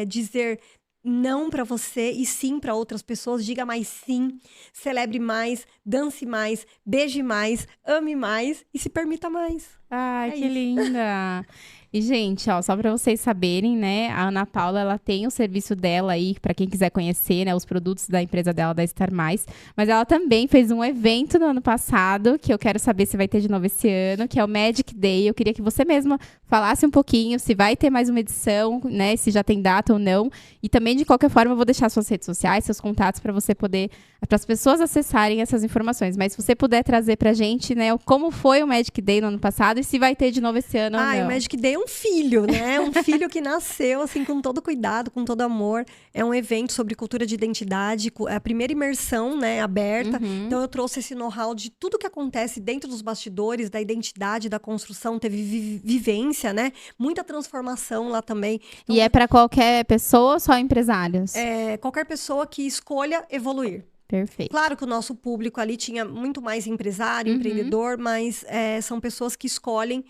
dizer não para você e sim para outras pessoas. Diga mais sim, celebre mais, dance mais, beije mais, ame mais e se permita mais. Ai, que linda! E, gente, ó, só para vocês saberem, né, a Ana Paula, ela tem o serviço dela aí, para quem quiser conhecer, né, os produtos da empresa dela, da Estar Mais, mas ela também fez um evento no ano passado, que eu quero saber se vai ter de novo esse ano, que é o Magic Day. Eu queria que você mesma falasse um pouquinho se vai ter mais uma edição, né, se já tem data ou não, e também, de qualquer forma, eu vou deixar suas redes sociais, seus contatos, para você poder, para as pessoas acessarem essas informações, mas se você puder trazer pra gente, né, como foi o Magic Day no ano passado e se vai ter de novo esse ano ou não. O Magic Day é um filho, né? Um filho que nasceu, assim, com todo cuidado, com todo amor. É um evento sobre cultura de identidade, é a primeira imersão, né, aberta. Então, eu trouxe esse know-how de tudo que acontece dentro dos bastidores, da identidade, da construção. Teve vivência, né? Muita transformação lá também. Então, e é para qualquer pessoa ou só empresários? Qualquer pessoa que escolha evoluir. Perfeito. Claro que o nosso público ali tinha muito mais empresário, empreendedor, mas são pessoas que escolhem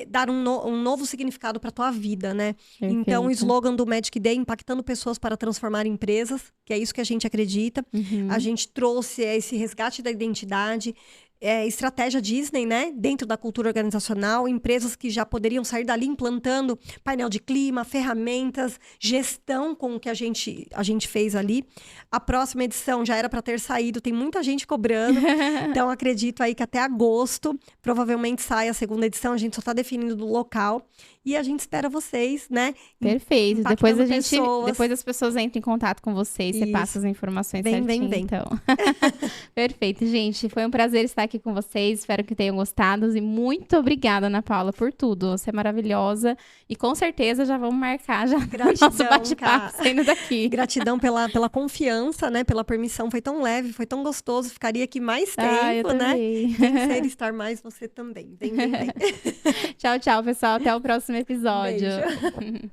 dar um novo significado para a tua vida, né? Perfeito. Então, o slogan do Magic Day, impactando pessoas para transformar empresas, que é isso que a gente acredita. A gente trouxe esse resgate da identidade, estratégia Disney, né? Dentro da cultura organizacional, empresas que já poderiam sair dali implantando painel de clima, ferramentas, gestão com o que a gente fez ali. A próxima edição já era para ter saído, tem muita gente cobrando, então acredito aí que até agosto provavelmente sai a segunda edição, a gente só está definindo o local. E a gente espera vocês, né? Perfeito. Depois as pessoas entram em contato com vocês, você passa as informações certinho. Vem. Então. Perfeito, gente. Foi um prazer estar aqui com vocês. Espero que tenham gostado. E muito obrigada, Ana Paula, por tudo. Você é maravilhosa. E com certeza já vamos marcar já o nosso bate-papo saindo daqui. Gratidão pela confiança, né? Pela permissão. Foi tão leve, foi tão gostoso. Ficaria aqui mais tempo, né? Vencer e estar mais você também. Vem. Tchau, pessoal. Até o próximo episódio. Beijo.